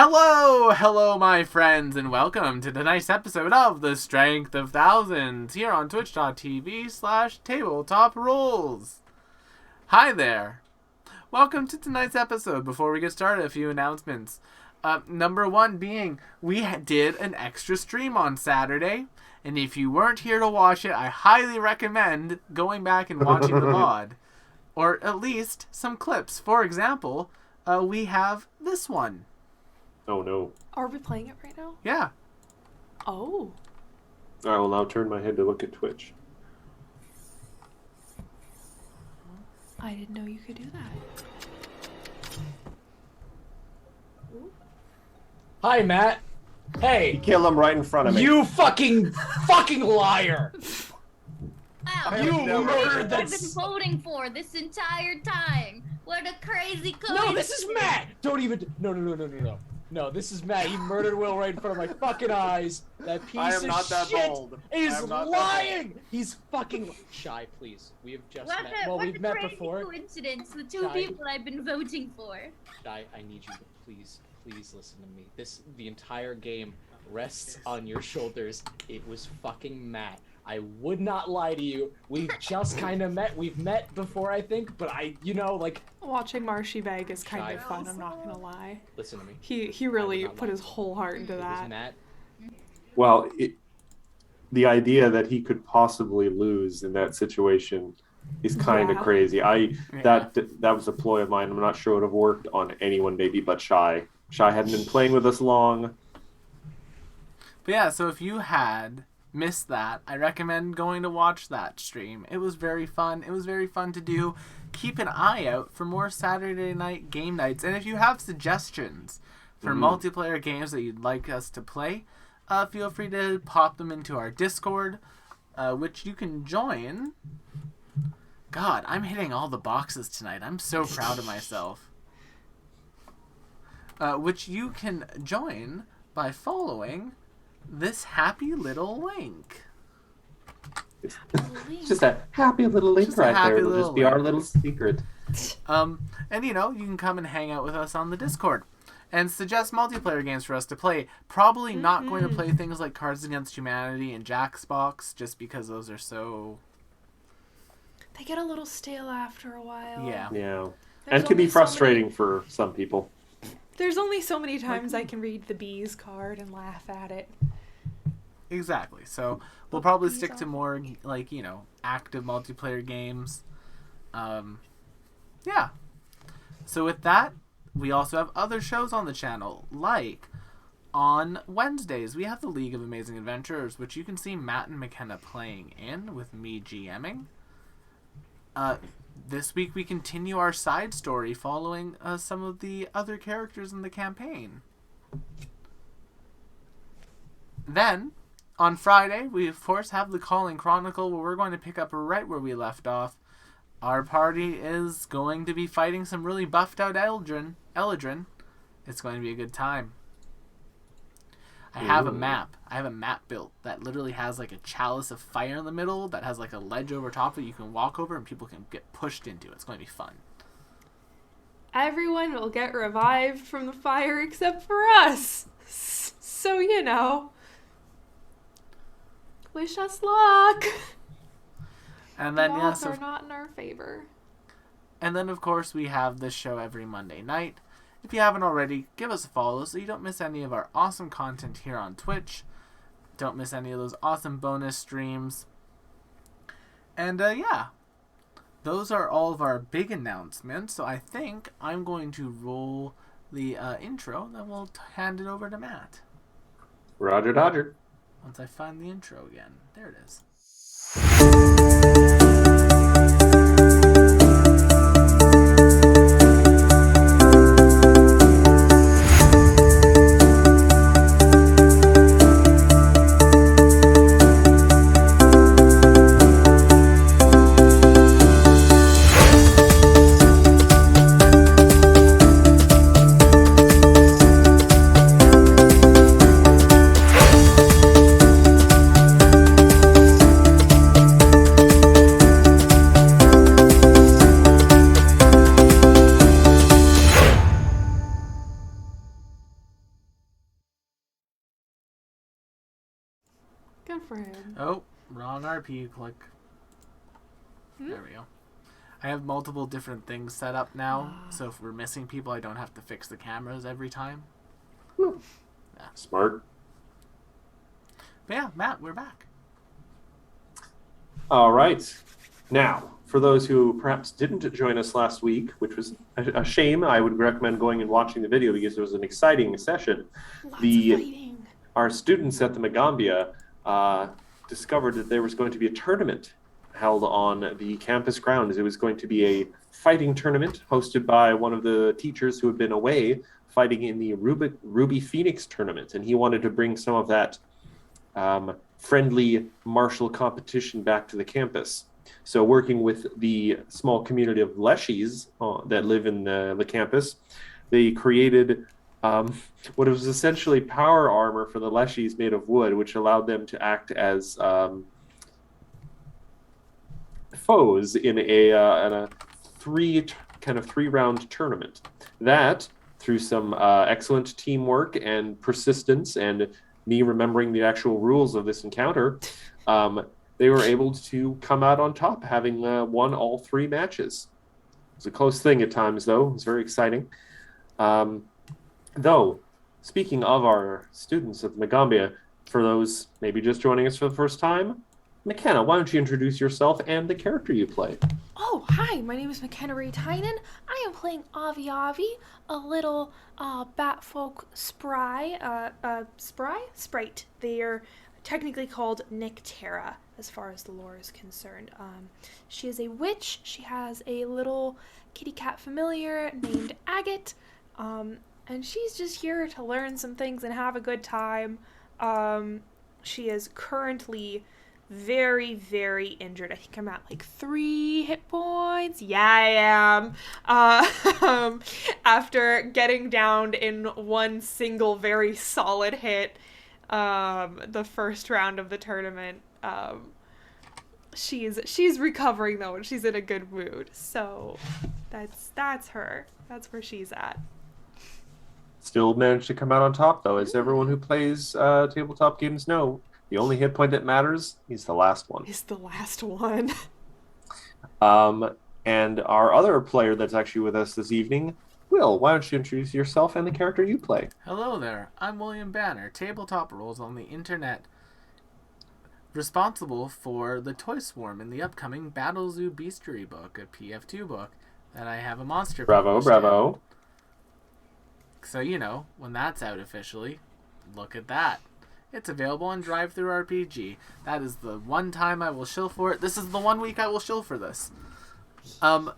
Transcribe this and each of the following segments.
Hello, my friends, and welcome to tonight's episode of The Strength of Thousands here on twitch.tv/tabletop rules. Hi there. Welcome to tonight's episode. Before we get started, a few announcements. Number one being, we did an extra stream on Saturday, and if you weren't here to watch it, I highly recommend going back and watching the VOD, or at least some clips. For example, we have this one. Oh no. Are we playing it right now? Yeah. Oh. I will now turn my head to look at Twitch. I didn't know you could do that. Hi, Matt. Hey. You kill him right in front of me. You fucking liar. Wow, You I've murdered been this. voting for this entire time. What a crazy coincidence. No, this is Matt. Don't even. No. No, this is Matt. He murdered Will right in front of my fucking eyes. That piece I am of not that shit bold. is I am not that lying. He's fucking shy. Please, we have just What met. a, Well, what we've a met crazy before. coincidence. The two Shy. people I've been voting for. Shy, I need you to please listen to me. The entire game rests on your shoulders. It was fucking Matt. I would not lie to you. We've just kind of met. We've met before, I think, but Watching Marshy beg is kind Shy. of fun, I'm not gonna lie. listen to me. He really not put lie. his whole heart into It was that. Matt. Well, the idea that he could possibly lose in that situation is kind of Yeah. crazy. That was a ploy of mine. I'm not sure it would have worked on anyone maybe but Shy. Shy hadn't been playing with us long. But yeah, so if you had missed that, I recommend going to watch that stream. It was very fun. It was very fun to do. Keep an eye out for more Saturday night game nights. And if you have suggestions for multiplayer games that you'd like us to play, feel free to pop them into our Discord, which you can join. God, I'm hitting all the boxes tonight. I'm so proud of myself. Which you can join by following this happy little link. It's just a happy little link Just a right happy there. It'll little just be our link. little secret. And you can come and hang out with us on the Discord and suggest multiplayer games for us to play. Probably not going to play things like Cards Against Humanity and Jackbox, just because those are so... They get a little stale after a while. Yeah. Yeah. There's And can be only so frustrating for some people. There's only so many times I can read the bees card and laugh at it. Exactly. So we'll probably These stick to are- more, like, active multiplayer games. Yeah. So with that, we also have other shows on the channel, like on Wednesdays, we have the League of Amazing Adventurers, which you can see Matt and McKenna playing in with me GMing. This week we continue our side story following some of the other characters in the campaign. Then, on Friday, we of course have the Calling Chronicle, where we're going to pick up right where we left off. Our party is going to be fighting some really buffed out Eldrin. It's going to be a good time. I have a map. I have a map built that literally has like a chalice of fire in the middle that has like a ledge over top that you can walk over and people can get pushed into. It's going to be fun. Everyone will get revived from the fire except for us. So, wish us luck. And then The yeah, odds so are not in our favor. And then, of course, we have this show every Monday night. If you haven't already, give us a follow so you don't miss any of our awesome content here on Twitch. Don't miss any of those awesome bonus streams. And, yeah. Those are all of our big announcements. So I think I'm going to roll the intro, then we'll hand it over to Matt. Roger Dodger. Once I find the intro again. There it is. for him. Oh, wrong RP click. Hmm? There we go. I have multiple different things set up now, so if we're missing people, I don't have to fix the cameras every time. Smart. But yeah, Matt, we're back. All right. Now, for those who perhaps didn't join us last week, which was a shame, I would recommend going and watching the video because it was an exciting session. Lots of fighting. Our students at the Magambia discovered that there was going to be a tournament held on the campus grounds. It was going to be a fighting tournament hosted by one of the teachers who had been away fighting in the Ruby Phoenix tournament, and he wanted to bring some of that friendly martial competition back to the campus. So working with the small community of Leshies that live in the campus, they created what was essentially power armor for the Leshies made of wood, which allowed them to act as foes in a three-round tournament. That, through some excellent teamwork and persistence and me remembering the actual rules of this encounter, they were able to come out on top, having won all 3 matches. It was a close thing at times, though. It was very exciting. Though, speaking of our students at the Magambia, for those maybe just joining us for the first time, McKenna, why don't you introduce yourself and the character you play? Oh, hi, my name is McKenna Tynan. I am playing Avi Avi, a little batfolk sprite. They are technically called Nyctera, as far as the lore is concerned. She is a witch. She has a little kitty cat familiar named Agate, and she's just here to learn some things and have a good time. She is currently very, very injured. I think I'm at like 3 hit points. Yeah, I am. After getting downed in one single very solid hit, the first round of the tournament. She's recovering though, and she's in a good mood. So that's her. That's where she's at. Still managed to come out on top, though, as everyone who plays tabletop games know. The only hit point that matters is the last one. Is the last one. And our other player that's actually with us this evening, Will, why don't you introduce yourself and the character you play? Hello there, I'm William Banner, tabletop roles on the internet, responsible for the Toy Swarm in the upcoming Battle Zoo Beastery book, a PF2 book, that I have a monster Bravo, bravo. in. So, you know, when that's out officially, look at that. It's available on DriveThruRPG. That is the one time I will shill for it. This is the 1 week I will shill for this. Yeah,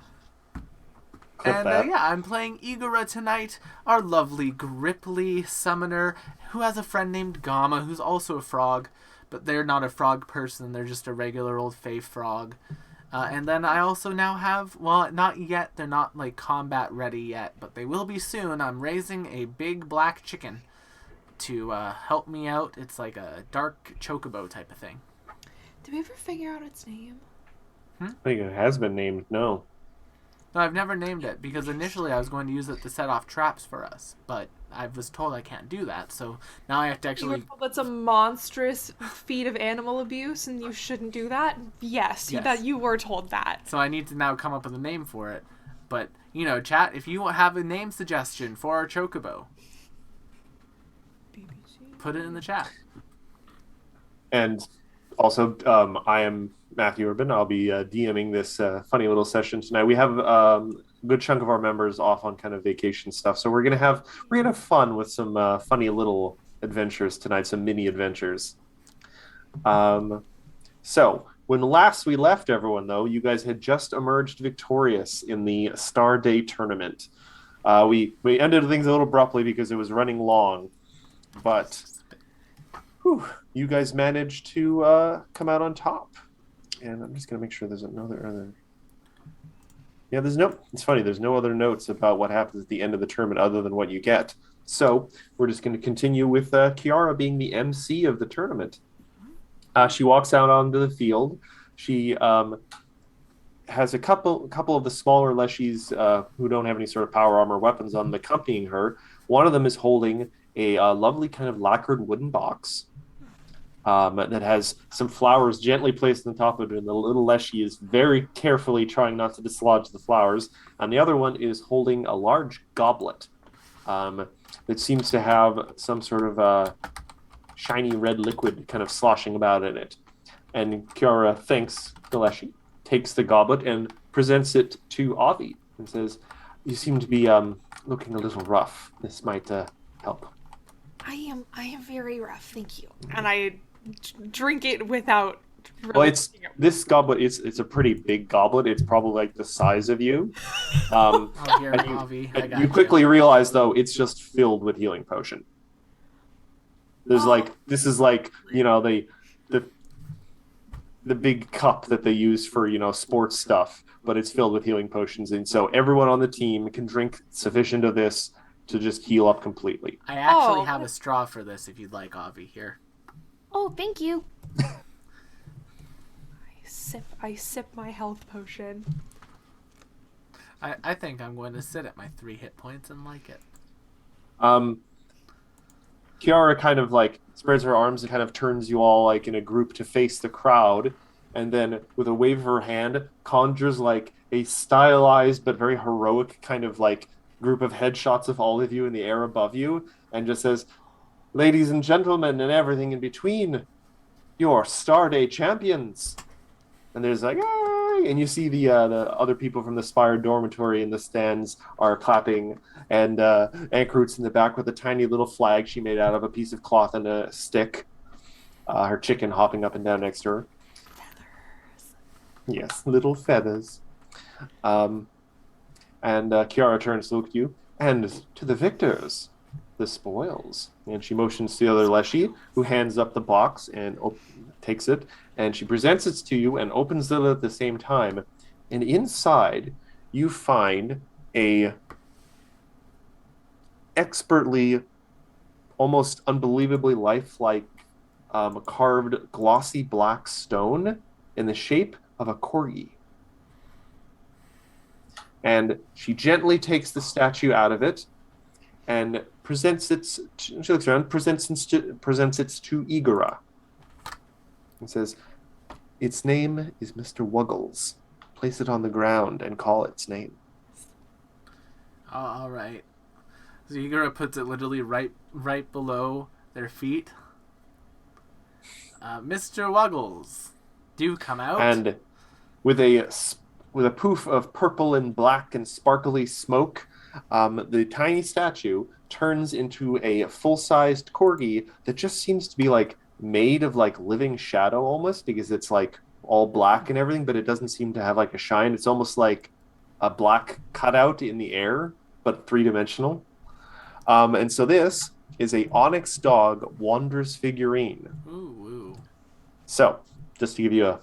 I'm playing Igora tonight, our lovely Gripply summoner, who has a friend named Gamma, who's also a frog, but they're not a frog person, they're just a regular old fae frog. And then I also now have, well, not yet, they're not like combat ready yet, but they will be soon. I'm raising a big black chicken to help me out. It's like a dark chocobo type of thing. Did we ever figure out its name? I think it has been named, no. No, I've never named it, because initially I was going to use it to set off traps for us, but I was told I can't do that, so now I have to You actually... were told that's a monstrous feat of animal abuse and you shouldn't do that? Yes. You were told that. So I need to now come up with a name for it. But, you know, chat, if you have a name suggestion for our chocobo, put it in the chat. And also, I am Matthew Urban. I'll be DMing this funny little session tonight. We have a good chunk of our members off on kind of vacation stuff, so we're gonna have fun with some funny little adventures tonight, some mini adventures. So when last we left everyone, though, you guys had just emerged victorious in the Star Day tournament. We ended things a little abruptly because it was running long, but you guys managed to come out on top. And I'm just going to make sure there's other... Yeah, it's funny, there's no other notes about what happens at the end of the tournament other than what you get. So we're just going to continue with Kiara being the MC of the tournament. She walks out onto the field. She has a couple of the smaller Leshies who don't have any sort of power armor weapons on them accompanying her. One of them is holding a lovely kind of lacquered wooden box. that has some flowers gently placed on top of it, and the little Leshy is very carefully trying not to dislodge the flowers. And the other one is holding a large goblet that seems to have some sort of shiny red liquid kind of sloshing about in it. And Kiara thanks the Leshy, takes the goblet, and presents it to Avi and says, "You seem to be looking a little rough. This might help." I am very rough, thank you. And I drink it without. Really Well, it's this goblet. It's a pretty big goblet. It's probably like the size of you. Um, Oh, here, and you, Avi, I and got you quickly realize though it's just filled with healing potion. There's this is like the the big cup that they use for sports stuff, but it's filled with healing potions, and so everyone on the team can drink sufficient of this to just heal up completely. I actually have a straw for this if you'd like, Avi. Here. Oh, thank you. I sip my health potion. I think I'm going to sit at my 3 hit points and like it. Kiara kind of like spreads her arms and kind of turns you all like in a group to face the crowd, and then with a wave of her hand conjures like a stylized but very heroic kind of like group of headshots of all of you in the air above you, and just says, "Ladies and gentlemen and everything in between, you're Starday champions." And there's like, "Yay!" And you see the other people from the Spire dormitory in the stands are clapping, and Ankroot's in the back with a tiny little flag she made out of a piece of cloth and a stick. Her chicken hopping up and down next to her. Feathers. Yes, little feathers. And Kiara turns to look at you. "And to the victors, the spoils." And she motions to the other Leshy, who hands up the box and takes it. And she presents it to you and opens it at the same time. And inside, you find a expertly, almost unbelievably lifelike, carved glossy black stone in the shape of a corgi. And she gently takes the statue out of it and presents it. She looks around, presents it to Igora, and says, "Its name is Mr. Wuggles. Place it on the ground and call its name." Oh, all right. So Igora puts it literally right below their feet. Mr. Wuggles, do come out. And with a poof of purple and black and sparkly smoke, the tiny statue turns into a full-sized corgi that just seems to be like made of like living shadow almost, because it's like all black and everything, but it doesn't seem to have like a shine. It's almost like a black cutout in the air, but three-dimensional. And so this is a Onyx Dog Wanderers figurine. Ooh. So, just to give you a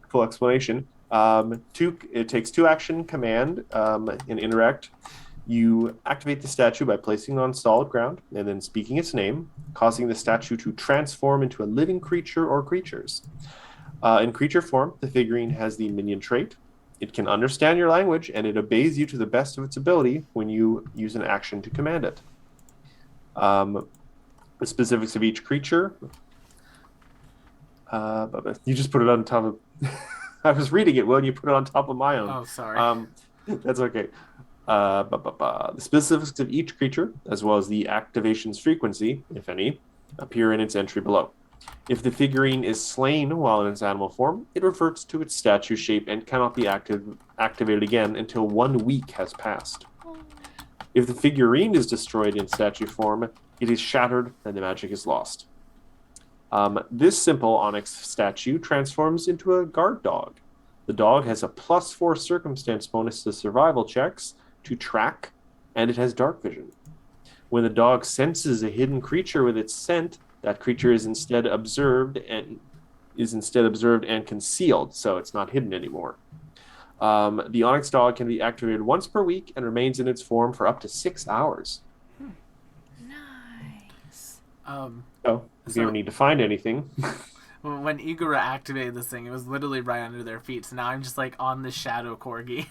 full explanation, it takes 2 action command and interact. You activate the statue by placing it on solid ground and then speaking its name, causing the statue to transform into a living creature or creatures. In creature form, the figurine has the minion trait. It can understand your language, and it obeys you to the best of its ability when you use an action to command it. The specifics of each creature. You just put it on top of... I was reading it, Will, and you put it on top of my own. Oh, sorry. That's okay. The specifics of each creature, as well as the activation's frequency, if any, appear in its entry below. If the figurine is slain while in its animal form, it reverts to its statue shape and cannot be activated again until 1 week has passed. If the figurine is destroyed in statue form, it is shattered and the magic is lost. This simple onyx statue transforms into a guard dog. The dog has a +4 circumstance bonus to survival checks, to track, and it has dark vision. When the dog senses a hidden creature with its scent, that creature is instead observed and concealed, so it's not hidden anymore. The Onyx Dog can be activated once per week and remains in its form for up to 6 hours. Nice. If you ever need to find anything. When Igora activated this thing, it was literally right under their feet. So now I'm just like on the shadow corgi.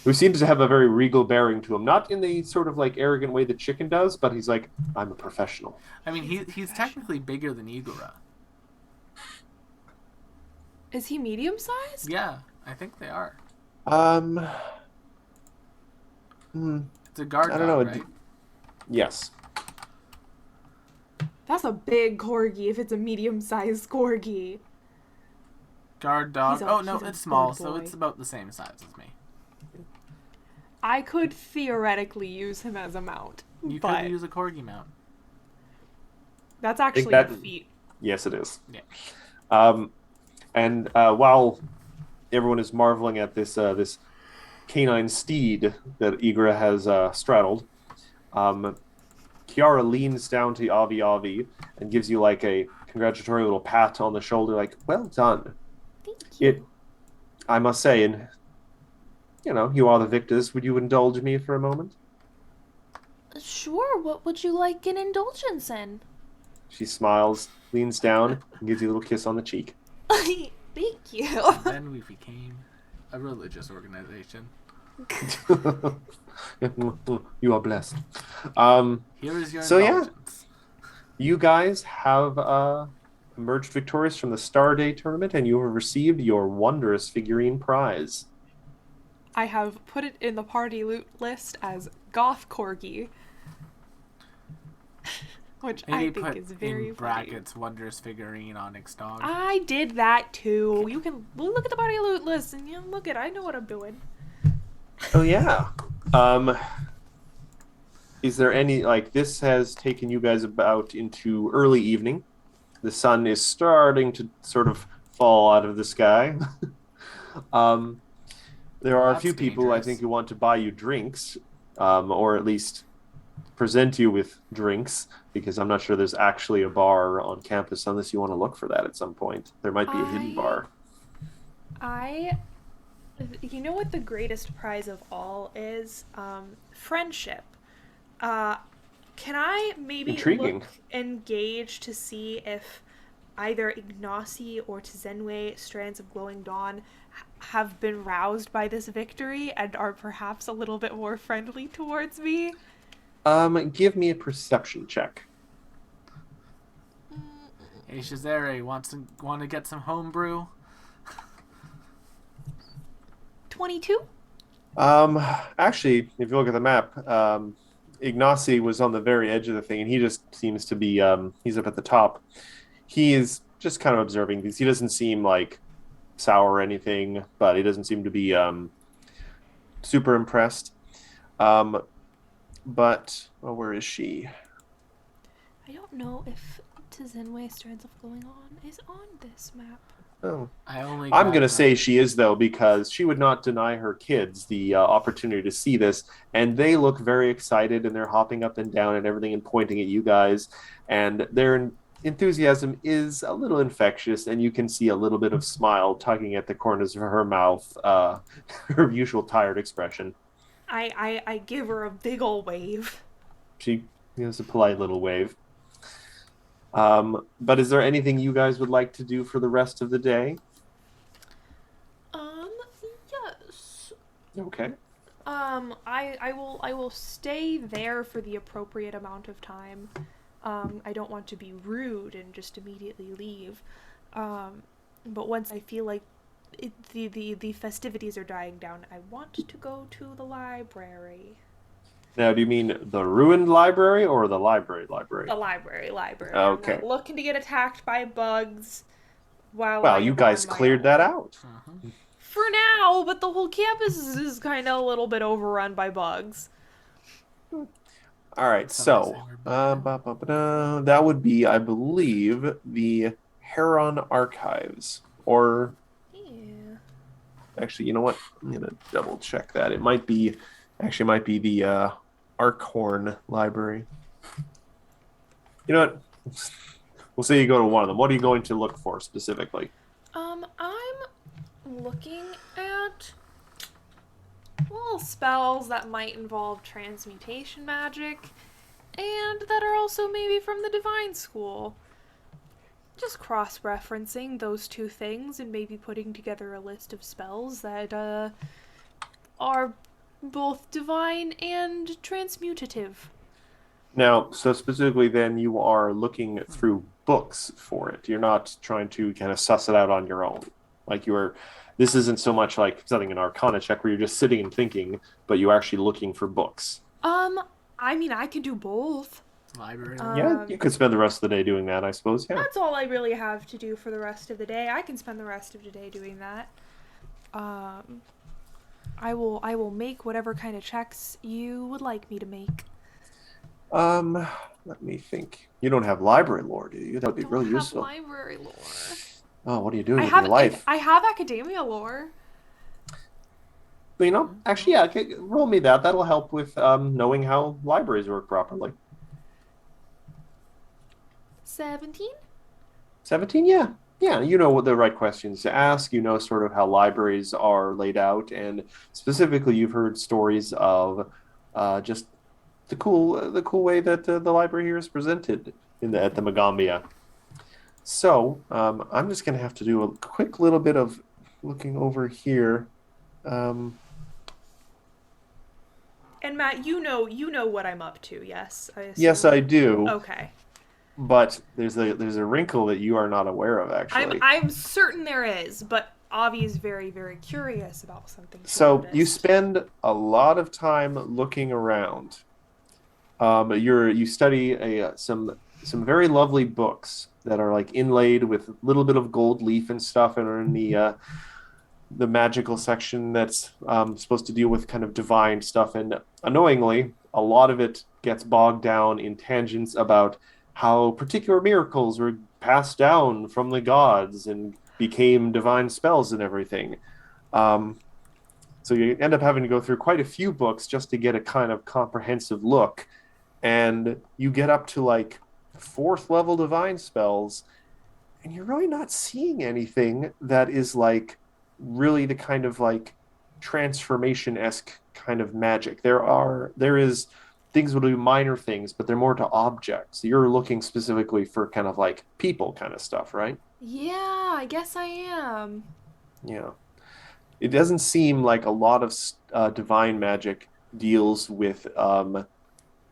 who seems to have a very regal bearing to him, not in the sort of like arrogant way that Chicken does, but he's like, I'm a professional. I mean, he's technically bigger than Igura. Is he medium sized? Yeah, I think they are. Um, hmm, It's a guard I don't dog, know. right? Yes. That's a big corgi if it's a medium sized corgi. Guard dog. He's a- Oh no, he's a it's small, good so boy. it's about the same size as me. I could theoretically use him as a mount, You but could use a corgi mount. that's actually that- a feat. Yes, it is. Yeah. And while everyone is marveling at this canine steed that Igra has straddled, Kiara leans down to Avi Avi and gives you like a congratulatory little pat on the shoulder, like, well done. Thank you. It, I must say, and you are the victors. Would you indulge me for a moment? Sure, what would you like an indulgence in? She smiles, leans down, and gives you a little kiss on the cheek. Thank you. Then we became a religious organization. You are blessed. Here is your So, yeah. indulgence. You guys have emerged victorious from the Star Day tournament, and you have received your wondrous figurine prize. I have put it in the party loot list as Goth Corgi. Which I Maybe think put is very in funny. brackets wondrous figurine onyx dog. I did that too. You can look at the party loot list and look at I know what I'm doing. Oh yeah. Is there any this has taken you guys about into early evening? The sun is starting to sort of fall out of the sky. There are a That's few people I dangerous. think who want to buy you drinks, or at least present you with drinks, because I'm not sure there's actually a bar on campus unless you want to look for that at some point. There might be a hidden bar. You know what the greatest prize of all is? Friendship. Can I maybe Intriguing. look engage to see if either Ignacy or Tzenwe, strands of glowing dawn, have been roused by this victory and are perhaps a little bit more friendly towards me? Give me a perception check. Hey Shazere, want to get some homebrew? 22? Actually, if you look at the map, Ignacy was on the very edge of the thing, and he just seems to be, he's up at the top. He is just kind of observing these. He doesn't seem like sour or anything, but he doesn't seem to be super impressed. But, where is she? I don't know if Tzenwe, strands of glowing dawn is on this map. Oh. I'm I'm going to say she is, though, because she would not deny her kids the opportunity to see this. And they look very excited, and they're hopping up and down and everything and pointing at you guys. And their enthusiasm is a little infectious, and you can see a little bit of smile tugging at the corners of her mouth, her usual tired expression. I give her a big ol' wave. She gives a polite little wave. But is there anything you guys would like to do for the rest of the day? Yes. Okay. I will stay there for the appropriate amount of time. I don't want to be rude and just immediately leave. But once I feel like the festivities are dying down, I want to go to the library. Now, do you mean the ruined library or the library? The library. Okay. I'm not looking to get attacked by bugs while Well, I you am guys on my cleared own. that out. For now, but the whole campus is kind of a little bit overrun by bugs. All right, Somebody so say we're back that would be, I believe, the Heron Archives. Or, Yeah. actually, you know what? I'm going to double check that. It might be the Arkhorn Library. You know what? We'll say you go to one of them. What are you going to look for specifically? I'm looking at spells that might involve transmutation magic and that are also maybe from the Divine School. Just cross-referencing those two things and maybe putting together a list of spells that are both divine and transmutative. Now, so specifically, then you are looking through books for it. You're not trying to kind of suss it out on your own. Like you are. This isn't so much like something an Arcana check where you're just sitting and thinking, but you're actually looking for books. I mean, I could do both. Library. Yeah, you could spend the rest of the day doing that, I suppose. Yeah. That's all I really have to do for the rest of the day. I can spend the rest of the day doing that. I will make whatever kind of checks you would like me to make. Let me think. You don't have library lore, do you? That would be Don't really have useful. library lore. Oh, what are you doing with your life? I have academia lore. But, you know, actually, yeah, okay, roll me that. That'll help with knowing how libraries work properly. 17? 17, yeah. Yeah, you know what the right questions to ask. You know sort of how libraries are laid out, and specifically, you've heard stories of just the cool way that the library here is presented at the Magambia. So I'm just going to have to do a quick little bit of looking over here. And Matt, you know what I'm up to, yes? I assume. Yes, I do. Okay. But there's a wrinkle that you are not aware of, actually. I'm certain there is, but Avi is very, very curious about something. So you spend a lot of time looking around. You study some very lovely books that are like inlaid with a little bit of gold leaf and stuff, and are in the magical section that's supposed to deal with kind of divine stuff. And annoyingly, a lot of it gets bogged down in tangents about how particular miracles were passed down from the gods and became divine spells and everything. So you end up having to go through quite a few books just to get a kind of comprehensive look. And you get up to like 4th level divine spells, and you're really not seeing anything that is like really the kind of like transformation-esque kind of magic. There is things will do minor things, but they're more to objects. You're looking specifically for kind of like people kind of stuff, right? Yeah, I guess I am. Yeah. It doesn't seem like a lot of divine magic deals with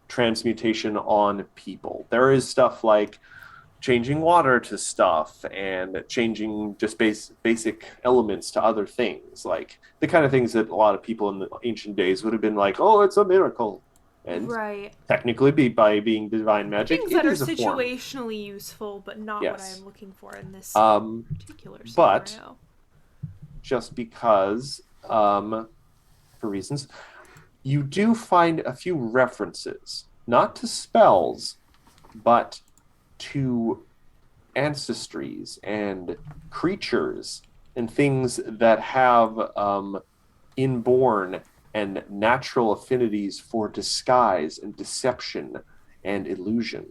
transmutation on people. There is stuff like changing water to stuff and changing just basic elements to other things, like the kind of things that a lot of people in the ancient days would have been like, oh, it's a miracle. And right. technically, by being divine magic, Things it that are is a form. situationally useful, but not what Yes. I'm looking for in this particular scenario. But just because, for reasons, you do find a few references, not to spells, but to ancestries and creatures and things that have inborn and natural affinities for disguise and deception and illusion.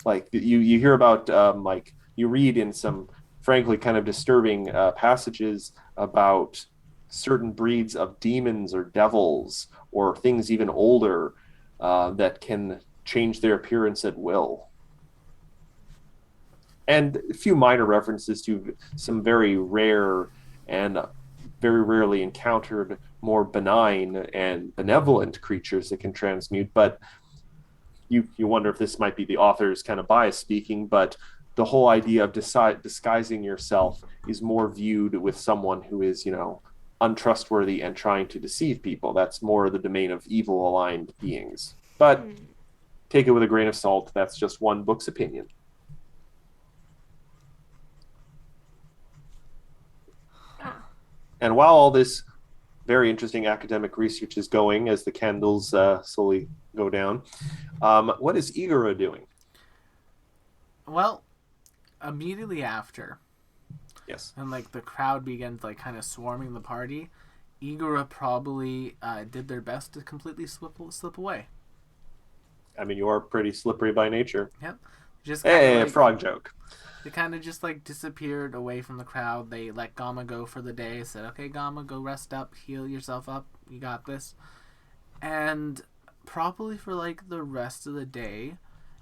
Like you hear about like you read in some frankly kind of disturbing passages about certain breeds of demons or devils or things even older that can change their appearance at will. And a few minor references to some very rare and very rarely encountered more benign and benevolent creatures that can transmute. But you wonder if this might be the author's kind of bias speaking, but the whole idea of disguising yourself is more viewed with someone who is, untrustworthy and trying to deceive people. That's more the domain of evil aligned beings. But take it with a grain of salt. That's just one book's opinion. And while all this very interesting academic research is going, as the candles slowly go down, what is Igora doing? Well, immediately after, Yes. and like the crowd begins like kind of swarming the party, Igora probably did their best to completely slip away. I mean, you are pretty slippery by nature. Yep. Just Hey, like, frog joke. They kind of just like disappeared away from the crowd. They let Gamma go for the day. Said, "Okay, Gamma, go rest up, heal yourself up. You got this." And probably for like the rest of the day,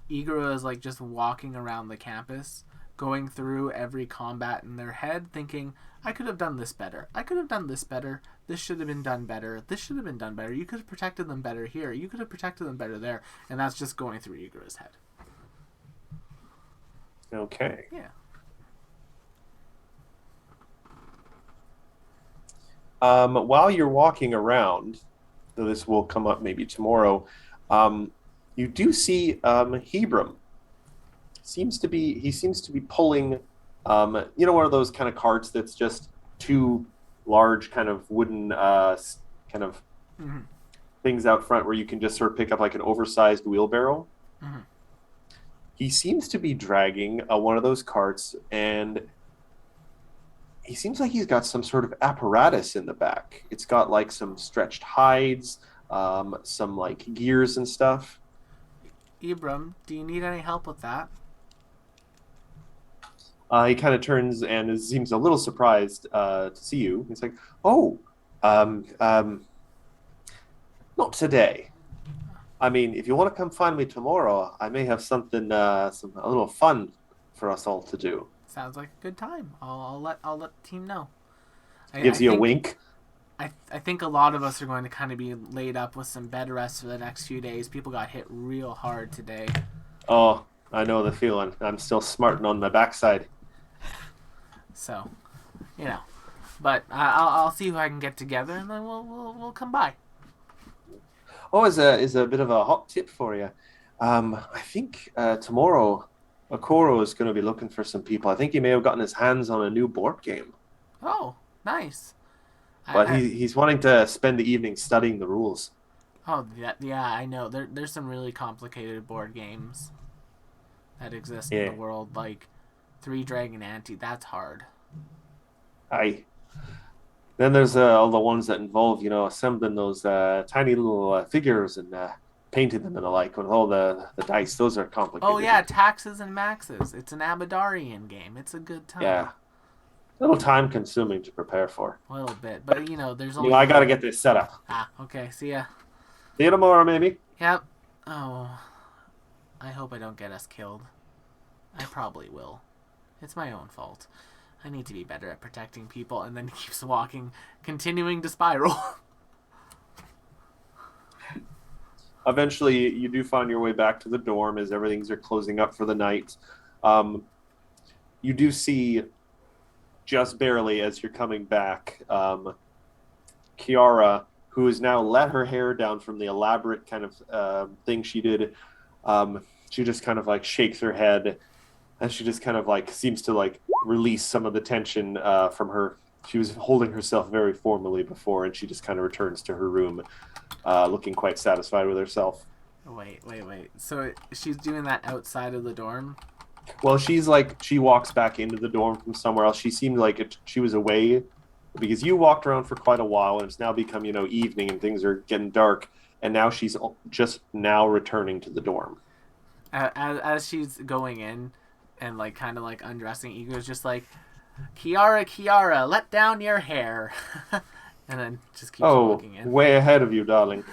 Igora is like just walking around the campus, going through every combat in their head, thinking, "I could have done this better. I could have done this better." This should have been done better. This should have been done better. You could have protected them better here. You could have protected them better there. And that's just going through Igor's head. Okay. Yeah. While you're walking around, though this will come up maybe tomorrow, you do see Hebron. He seems to be pulling, one of those kind of carts that's just two large kind of wooden kind of Mm-hmm. things out front where you can just sort of pick up like an oversized wheelbarrow. Mm-hmm. He seems to be dragging one of those carts, and he seems like he's got some sort of apparatus in the back. It's got like some stretched hides, some like gears and stuff. Ibram, do you need any help with that? He kind of turns and seems a little surprised to see you. He's like, "Oh, um, um, not today. I mean, if you want to come find me tomorrow, I may have something, a little fun for us all to do." Sounds like a good time. I'll let the team know. Gives you a wink. I think a lot of us are going to kind of be laid up with some bed rest for the next few days. People got hit real hard today. Oh, I know the feeling. I'm still smarting on my backside. So, but I'll see who I can get together, and then we'll come by. Oh, is a bit of a hot tip for you. I think tomorrow, Okoro is going to be looking for some people. I think he may have gotten his hands on a new board game, Oh, nice. but he's wanting to spend the evening studying the rules. Oh, yeah, I know. There's some really complicated board games that exist in Yeah. the world, like Three Dragon Ante. That's hard. Aye. Then there's all the ones that involve, assembling those tiny little figures and painting them and the like with all the dice. Those are complicated. Oh, yeah, Taxes and Maxes. It's an Abadarian game. It's a good time. Yeah. A little time consuming to prepare for. A little bit. But, there's only... I got to get this set up. Ah, okay. See ya. See you tomorrow, maybe. Yep. Oh, I hope I don't get us killed. I probably will. It's my own fault. I need to be better at protecting people, and then he keeps walking, continuing to spiral. Eventually, you do find your way back to the dorm as everything's are closing up for the night. You do see, just barely as you're coming back, Kiara, who has now let her hair down from the elaborate kind of thing she did. She just kind of like shakes her head, and she just kind of like seems to like release some of the tension from her. She was holding herself very formally before, and she just kind of returns to her room, looking quite satisfied with herself. Wait. So she's doing that outside of the dorm? Well, she walks back into the dorm from somewhere else. She seemed like she was away because you walked around for quite a while, and it's now become, evening and things are getting dark, and now she's just now returning to the dorm. As she's going in and like kind of like undressing, Ego's just like, Kiara, let down your hair. And then just keeps walking in. Way ahead of you, darling.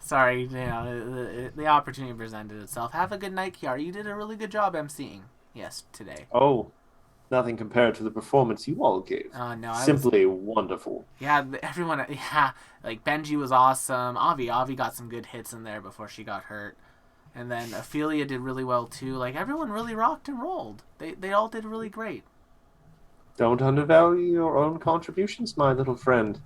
Sorry, the opportunity presented itself. Have a good night, Kiara. You did a really good job emceeing. Yes, today. Oh, nothing compared to the performance you all gave. Oh, no. Simply wonderful. Yeah, everyone, like Benji was awesome. Avi got some good hits in there before she got hurt. And then Ophelia did really well too. Like, everyone really rocked and rolled. They all did really great. Don't undervalue your own contributions, my little friend.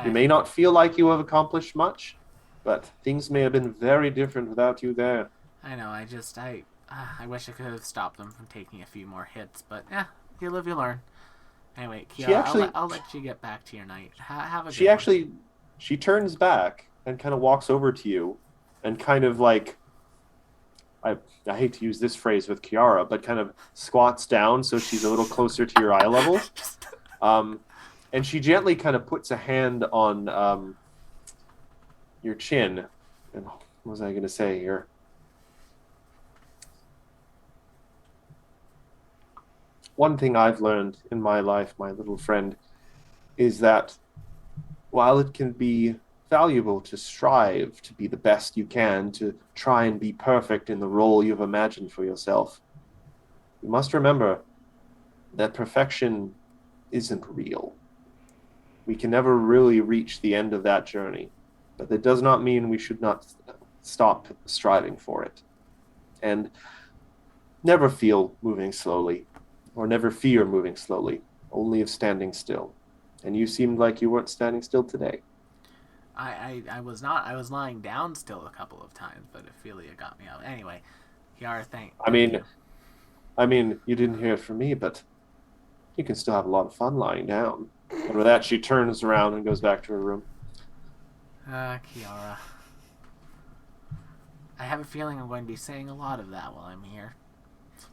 You may not feel like you have accomplished much, but things may have been very different without you there. I know, I wish I could have stopped them from taking a few more hits, but you live, you learn. Anyway, Kiara, I'll let you get back to your night. Have a good one. She turns back and kind of walks over to you and kind of like, I hate to use this phrase with Kiara, but kind of squats down so she's a little closer to your eye level. And she gently kind of puts a hand on your chin. And what was I going to say here? One thing I've learned in my life, my little friend, is that while it can be valuable to strive to be the best you can, to try and be perfect in the role you've imagined for yourself, you must remember that perfection isn't real. We can never really reach the end of that journey, but that does not mean we should not stop striving for it. And never feel moving slowly, or never fear moving slowly, only of standing still. And you seemed like you weren't standing still today. I was not. I was lying down still a couple of times, but Ophelia got me out. Anyway, Kiara, thank I mean, you. you didn't hear it from me, but you can still have a lot of fun lying down. And with that, she turns around and goes back to her room. Kiara. I have a feeling I'm going to be saying a lot of that while I'm here.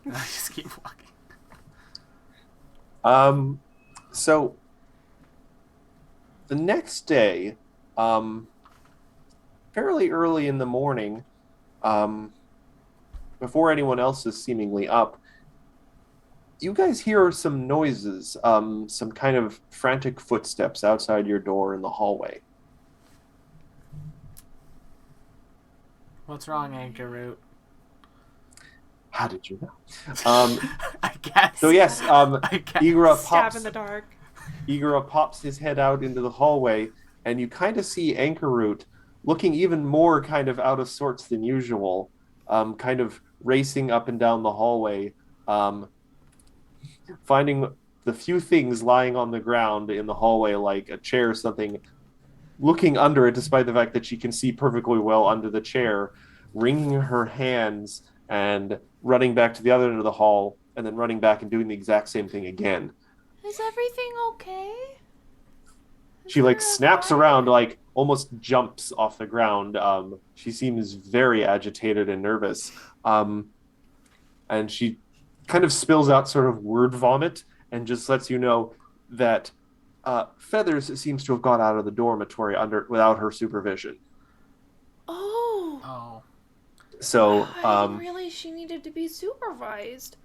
I just keep walking. So the next day, fairly early in the morning, before anyone else is seemingly up, you guys hear some noises, some kind of frantic footsteps outside your door in the hallway. What's wrong, Anchor Root? How did you know? I guess. So yes, I guess. Stab in the dark. Igora pops his head out into the hallway, and you kind of see Anchorroot looking even more kind of out of sorts than usual, kind of racing up and down the hallway, finding the few things lying on the ground in the hallway, like a chair or something, looking under it, despite the fact that she can see perfectly well under the chair, wringing her hands and running back to the other end of the hall, and then running back and doing the exact same thing again. Is everything okay? She like snaps around, like almost jumps off the ground. She seems very agitated and nervous. And she kind of spills out sort of word vomit and just lets you know that Feathers seems to have gone out of the dormitory without her supervision. Oh. Oh. So I didn't realize she needed to be supervised.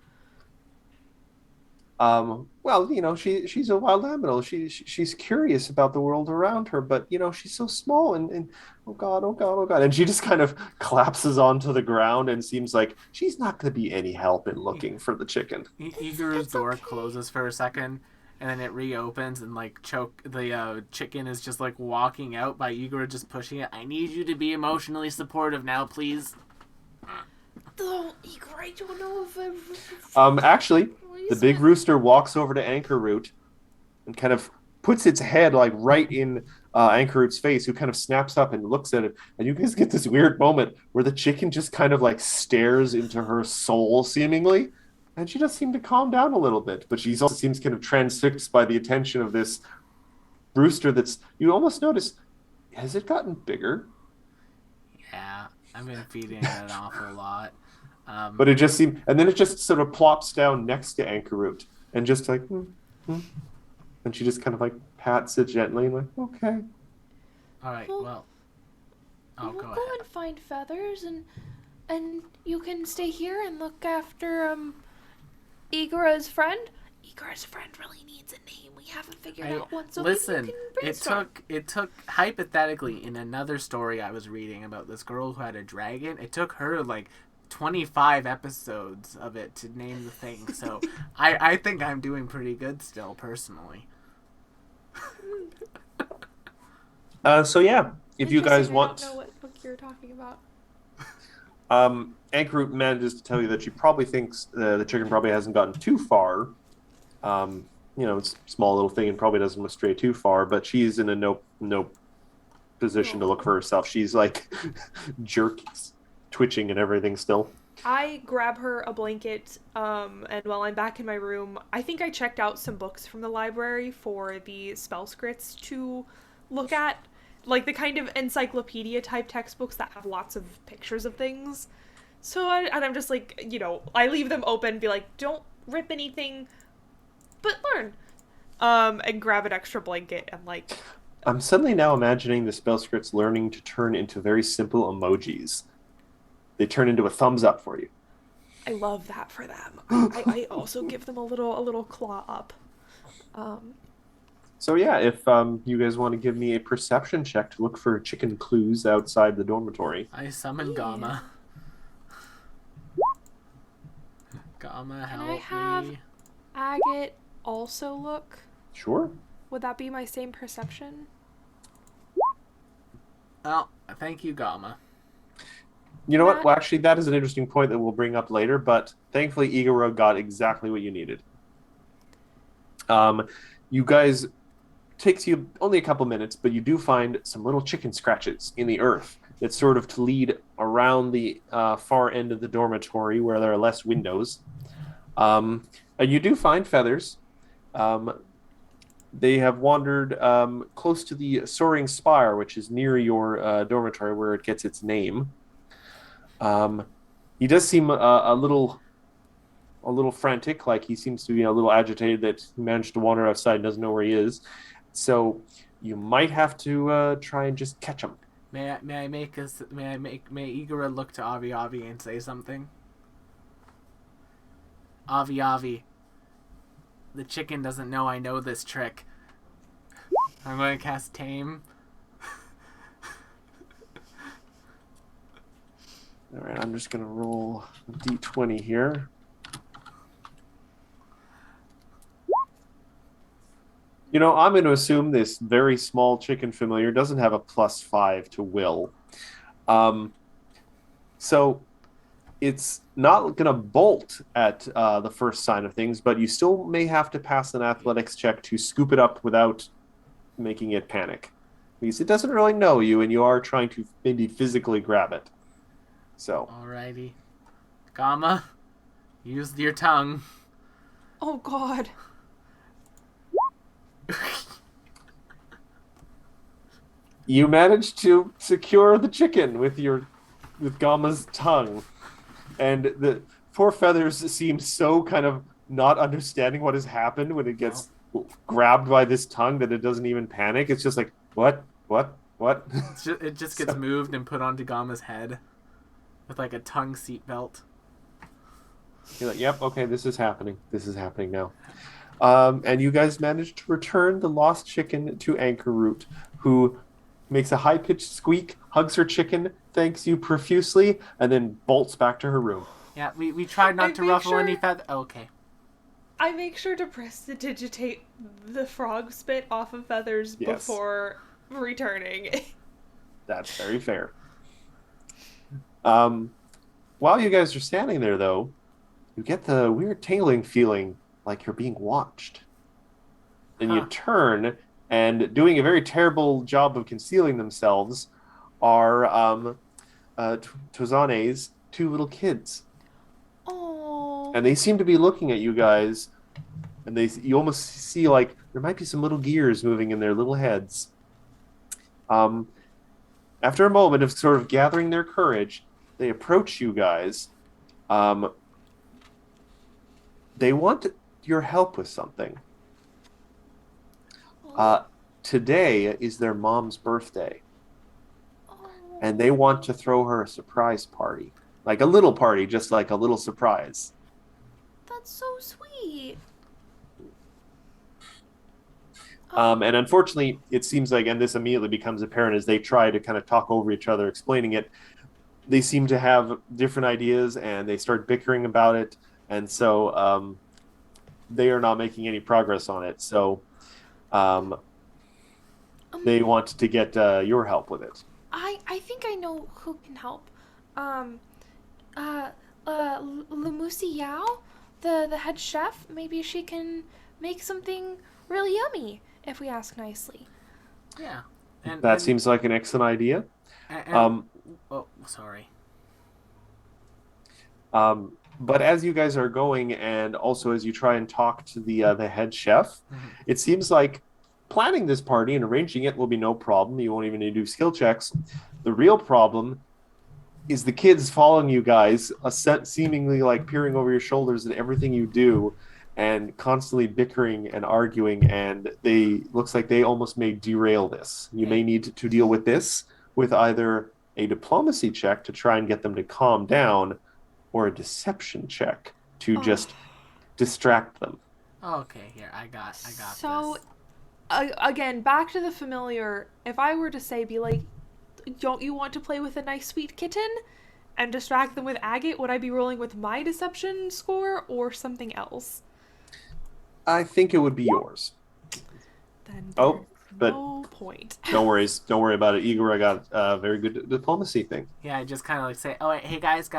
well, she's a wild animal. She's curious about the world around her, but she's so small and oh god, oh god, oh god, and she just kind of collapses onto the ground and seems like she's not going to be any help in looking for the chicken. Igor's door okay. closes for a second, and then it reopens, and like the chicken is just like walking out by Igor just pushing it. I need you to be emotionally supportive now, please. Oh, Igor, I don't know if Actually, the big rooster walks over to Anchorroot and kind of puts its head like right in Anchorroot's face, who kind of snaps up and looks at it. And you guys get this weird moment where the chicken just kind of like stares into her soul, seemingly. And she does seem to calm down a little bit, but she also seems kind of transfixed by the attention of this rooster you almost notice, has it gotten bigger? Yeah, I've been feeding it an awful lot. But it just seemed, and then it just sort of plops down next to Anchorroot and just like, and she just kind of like pats it gently and like, okay. All right, well, we'll go go ahead. and find Feathers, and you can stay here and look after Igora's friend. Igora's friend really needs a name. We haven't figured out one. So listen, maybe you can brainstorm. it took hypothetically in another story I was reading about this girl who had a dragon. It took her like 25 episodes of it to name the thing. So I think I'm doing pretty good still, personally. So yeah, if you guys Interesting, want, I don't know what book you're talking about. Anchorroot manages to tell you that she probably thinks the chicken probably hasn't gotten too far. It's a small little thing and probably doesn't stray too far, but she's in a no position to look for herself. She's like twitching and everything still. I grab her a blanket, and while I'm back in my room, I think I checked out some books from the library for the spell scripts to look at. Like the kind of encyclopedia type textbooks that have lots of pictures of things. So I'm just like, I leave them open, be like, don't rip anything, but learn. And grab an extra blanket and like... I'm suddenly now imagining the spell scripts learning to turn into very simple emojis. They turn into a thumbs up for you. I love that for them. I also give them a little claw up. So yeah, if you guys want to give me a perception check to look for chicken clues outside the dormitory. I summon Gamma. Gamma, help Can I have me. Agate also look? Sure. Would that be my same perception? Oh, thank you, Gamma. You know what? Matt? Well, actually, that is an interesting point that we'll bring up later, but thankfully, Igor got exactly what you needed. You guys takes you only a couple minutes, but you do find some little chicken scratches in the earth that sort of to lead around the far end of the dormitory where there are less windows. And you do find feathers. Um, they have wandered close to the soaring spire, which is near your dormitory where it gets its name. Um, he does seem a little frantic, like he seems to be a little agitated that he managed to wander outside and doesn't know where he is. So you might have to try and just catch him. May Igora look to Avi Avi and say something? Avi Avi, the chicken doesn't know I know this trick. I'm going to cast Tame. All right, I'm just going to roll a d20 here. You know, I'm going to assume this very small chicken familiar doesn't have a +5 to will. So it's not going to bolt at the first sign of things, but you still may have to pass an athletics check to scoop it up without making it panic. Because it doesn't really know you, and you are trying to maybe physically grab it. So. Alrighty. Gamma, use your tongue. Oh God. You managed to secure the chicken with Gamma's tongue. And the poor Feathers seems so kind of not understanding what has happened when it gets grabbed by this tongue that it doesn't even panic. It's just like, what? It just gets moved and put onto Gamma's head with like a tongue seatbelt. You're like, yep, okay, this is happening. This is happening now. And you guys managed to return the lost chicken to Anchor Root, who makes a high-pitched squeak, hugs her chicken, thanks you profusely, and then bolts back to her room. Yeah, we tried not to ruffle any feather. Okay. I make sure to prestidigitate the frog spit off of Feathers before returning. That's very fair. While you guys are standing there, though, you get the weird tingling feeling like you're being watched. Then you turn, and doing a very terrible job of concealing themselves are Tozane's two little kids. Oh. And they seem to be looking at you guys, and you almost see like there might be some little gears moving in their little heads. After a moment of sort of gathering their courage, they approach you guys. They want your help with something. Today is their mom's birthday, and they want to throw her a surprise party. Like a little party, just like a little surprise. That's so sweet. And unfortunately, it seems like, and this immediately becomes apparent as they try to kind of talk over each other, explaining it, they seem to have different ideas, and they start bickering about it, and so they are not making any progress on it. So they want to get your help with it. I think I know who can help. Lamusi Yao, the head chef, maybe she can make something really yummy if we ask nicely. Yeah. That seems like an excellent idea. Oh, sorry. But as you guys are going, and also as you try and talk to the head chef, it seems like planning this party and arranging it will be no problem. You won't even need to do skill checks. The real problem is the kids following you guys, seemingly like peering over your shoulders at everything you do, and constantly bickering and arguing. And looks like they almost may derail this. You may need to deal with this with either a diplomacy check to try and get them to calm down, or a deception check to just distract them. Okay, here, I got so, this. Again, back to the familiar. If I were to say, be like, don't you want to play with a nice sweet kitten? And distract them with agate, would I be rolling with my deception score or something else? I think it would be yours. then Oh, there's but no point. don't worry about it. Igor, I got a very good diplomacy thing. Yeah, I just kind of like say, oh, wait, hey, guys.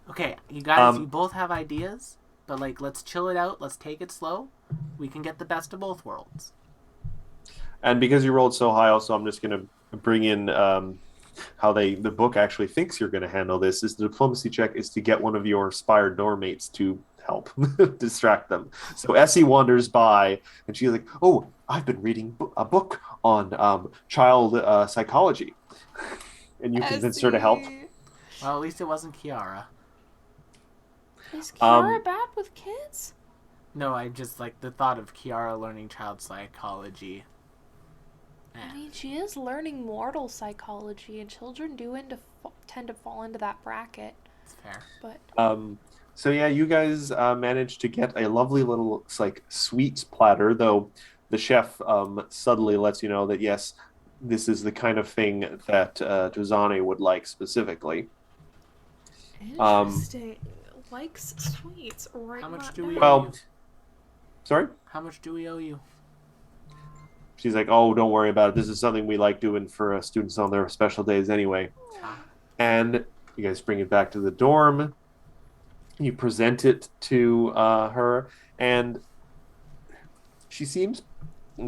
Okay, you guys, you Um, both have ideas, but, like, let's chill it out. Let's take it slow. We can get the best of both worlds. and because you rolled so high, also, I'm just going to bring in how the book actually thinks you're going to handle this. Is the diplomacy check is to get one of your Spire dorm mates to help distract them. So Essie wanders by, and she's like, "Oh, I've been reading a book on child psychology," and you convince her to help. Essie. Well, at least it wasn't Kiara. Is Kiara Um, bad with kids? No, I just like the thought of Kiara learning child psychology. I mean, she is learning mortal psychology, and children do tend to fall into that bracket. It's fair. But So yeah, you guys managed to get a lovely little like sweets platter, though the chef subtly lets you know that yes, this is the kind of thing that Drazane would like specifically. interesting. Likes sweets. Right. How much do we owe Well, you? sorry? How much do we owe you? She's like, oh, don't worry about it. This is something we like doing for students on their special days anyway. And you guys bring it back to the dorm. You present it to her, and she seems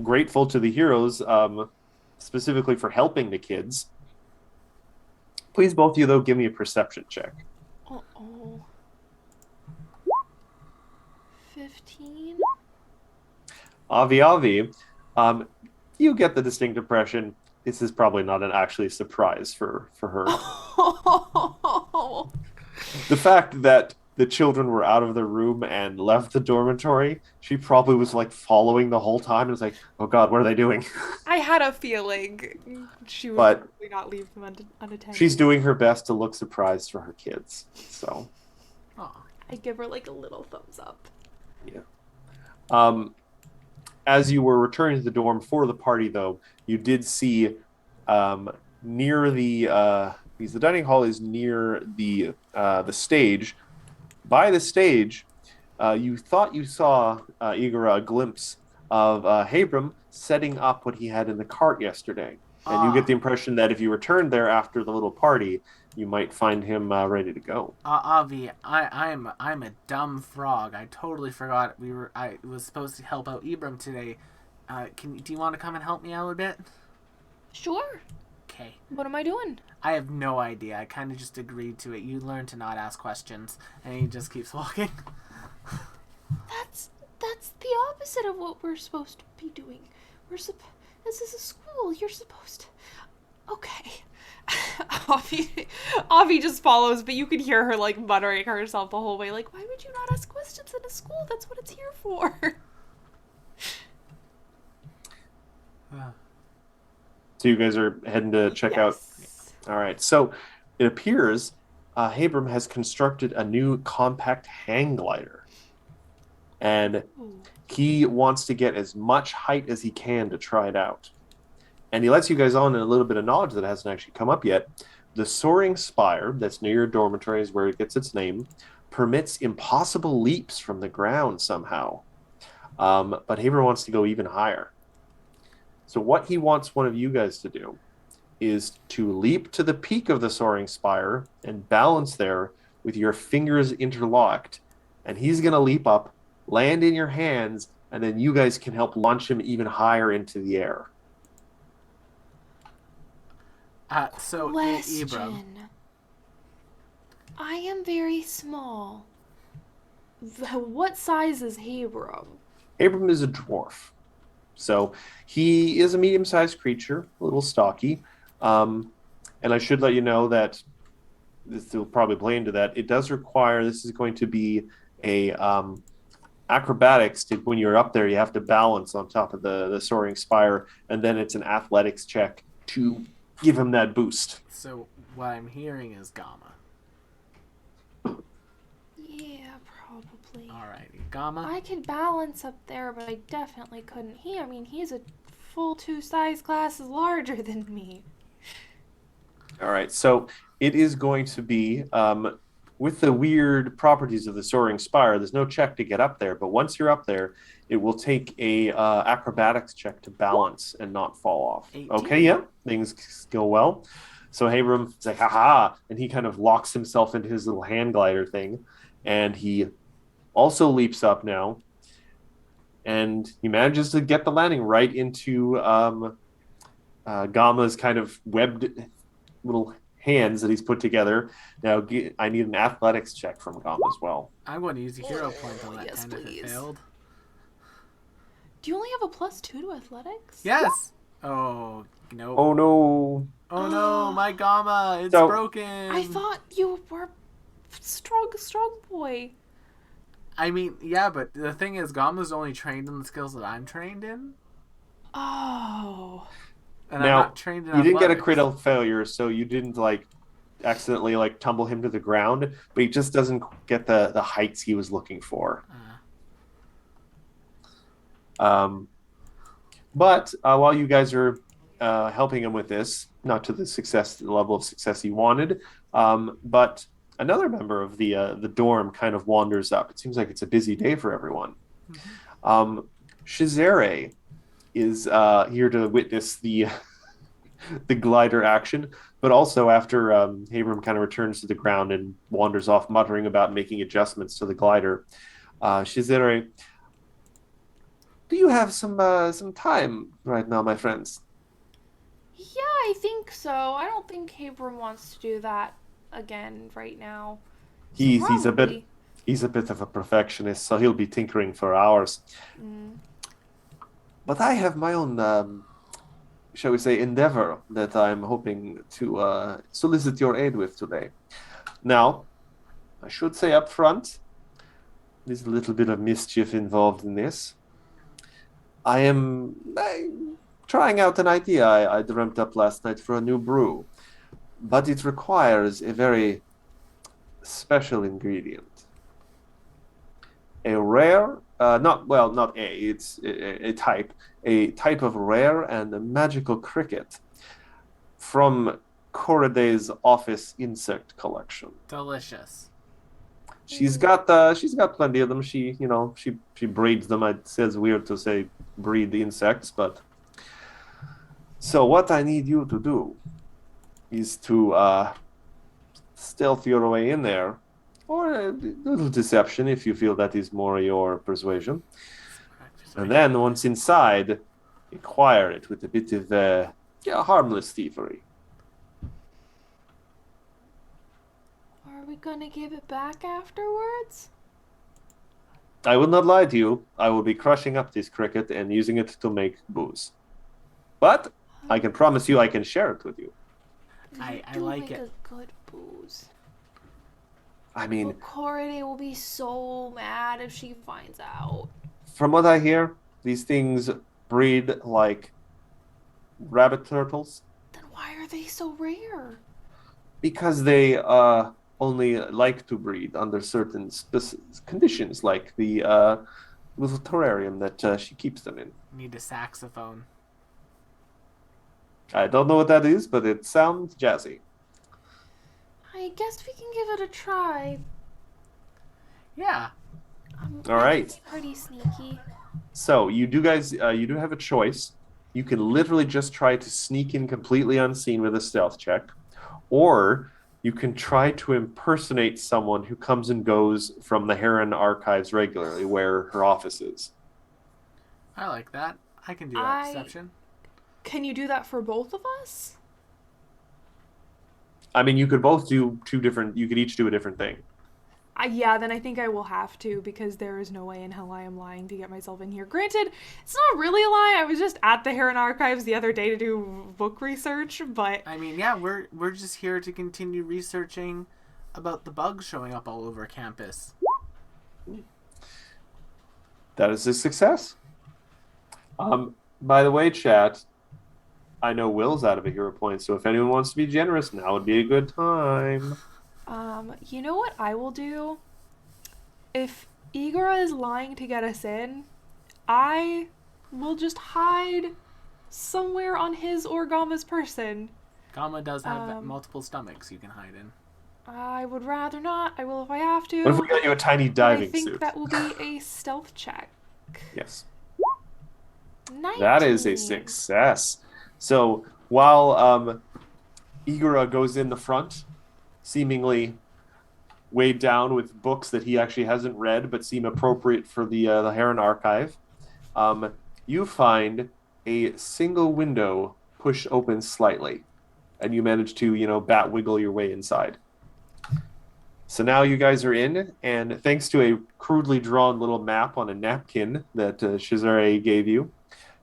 grateful to the heroes, specifically for helping the kids. Please, both of you, though, give me a perception check. Uh-oh. 15? Avi, you get the distinct impression this is probably not an actually surprise for her. The fact that the children were out of the room and left the dormitory, she probably was like following the whole time and was like, oh God, what are they doing? I had a feeling she would But probably not leave them unattended. she's doing her best to look surprised for her kids. So, Oh, I give her like a little thumbs up. as you were returning to the dorm for the party, though, you did see near the because the dining hall is near the stage. By the stage, you thought you saw Igor a glimpse of Habram setting up what he had in the cart yesterday, and you get the impression that if you returned there after the little party, you might find him ready to go. Avi, I'm a dumb frog. I totally forgot I was supposed to help out Ibram today. Do you want to come and help me out a bit? Sure. Okay. What am I doing? I have no idea. I kind of just agreed to it. You learn to not ask questions, and he just keeps walking. That's the opposite of what we're supposed to be doing. This is a school. You're supposed to... Okay. Avi just follows, but you could hear her like muttering herself the whole way, like, why would you not ask questions in a school? That's what it's here for. So you guys are heading to check out. All right. So it appears Habram has constructed a new compact hang glider, and he wants to get as much height as he can to try it out. And he lets you guys on in a little bit of knowledge that hasn't actually come up yet. The soaring spire that's near your dormitory is where it gets its name, permits impossible leaps from the ground somehow. But Haber wants to go even higher. So what he wants one of you guys to do is to leap to the peak of the soaring spire and balance there with your fingers interlocked. And he's going to leap up, land in your hands, and then you guys can help launch him even higher into the air. So, Question. Ibram. I am very small. What size is Habram? Abram is a dwarf. So he is a medium-sized creature, a little stocky. And I should let you know that this will probably play into that. It does require, this is going to be a acrobatics. When you're up there, you have to balance on top of the soaring spire, and then it's an athletics check to give him that boost. So what I'm hearing is Gamma. Yeah, probably. Alrighty, Gamma. I can balance up there, but I definitely couldn't. He's a full 2 size classes larger than me. All right, so it is going to be with the weird properties of the soaring spire, there's no check to get up there. But once you're up there, it will take a acrobatics check to balance and not fall off. 18. Okay, yeah, things go well. So Abram's like, haha, and he kind of locks himself into his little hand glider thing, and he also leaps up now, and he manages to get the landing right into Gama's kind of webbed little hands that he's put together. Now, I need an athletics check from Gama as well. I'm going to use a hero point on that yes, if it please. failed. Do you only have a +2 to athletics? Yes. Oh no. Oh no! Oh no, my Gamma, it's So- broken. I thought you were strong boy. I mean, yeah, but the thing is, Gamma's only trained in the skills that I'm trained in, Oh. and Now, I'm not trained in You didn't get a athletics. critical failure, so you didn't like accidentally like tumble him to the ground, but he just doesn't get the heights he was looking for. But while you guys are helping him with this, not to the level of success he wanted, but another member of the dorm kind of wanders up. It seems like it's a busy day for everyone. Shizere is here to witness the the glider action, but also after Abram kind of returns to the ground and wanders off, muttering about making adjustments to the glider. Shizere, do you have some time right now, my friends? Yeah, I think so. I don't think Abram wants to do that again right now. So He's a bit probably- he's a bit of a perfectionist, so he'll be tinkering for hours. But I have my own, shall we say, endeavor that I'm hoping to solicit your aid with today. Now, I should say up front, there's a little bit of mischief involved in this. I'm trying out an idea I dreamt up last night for a new brew, but it requires a very special ingredient. A rare, it's a type of rare and a magical cricket from Coraday's office insect collection. Delicious. She's got plenty of them. She breeds them. It says weird to say breed the insects, but so what I need you to do is to stealth your way in there, or a little deception if you feel that is more your persuasion. And then once inside, acquire it with a bit of harmless thievery. Are we gonna give it back afterwards? I will not lie to you. I will be crushing up this cricket and using it to make booze. But I can promise you I can share it with you. I do like make it. a good booze. I mean, But Corday will be so mad if she finds out. from what I hear, these things breed like rabbit turtles Then why are they so rare? because they only like to breed under certain conditions, like the little terrarium that she keeps them in. Need a saxophone. I don't know what that is, but it sounds jazzy. I guess we can give it a try. Yeah. All right. Pretty sneaky. So you do have a choice. You can literally just try to sneak in completely unseen with a stealth check, or you can try to impersonate someone who comes and goes from the Heron archives regularly, where her office is. I like that. I can do that deception. Can you do that for both of us? I mean, you could both do you could each do a different thing. Yeah, then I think I will have to, because there is no way in hell I am lying to get myself in here. Granted, it's not really a lie. I was just at the Heron Archives the other day to do book research, but... I mean, yeah, we're just here to continue researching about the bugs showing up all over campus. That is a success. By the way, chat, I know Will's out of a hero point, so if anyone wants to be generous, now would be a good time. You know what I will do? If Igora is lying to get us in, I will just hide somewhere on his or Gama's person. Gamma does have multiple stomachs you can hide in. I would rather not. I will if I have to. What if we got you a tiny But I diving think suit? that will be a stealth check. Yes. 19. That is a success. So while Igora goes in the front, seemingly weighed down with books that he actually hasn't read but seem appropriate for the Heron Archive, you find a single window push open slightly, and you manage to bat wiggle your way inside. So now you guys are in, and thanks to a crudely drawn little map on a napkin that Shizare gave you,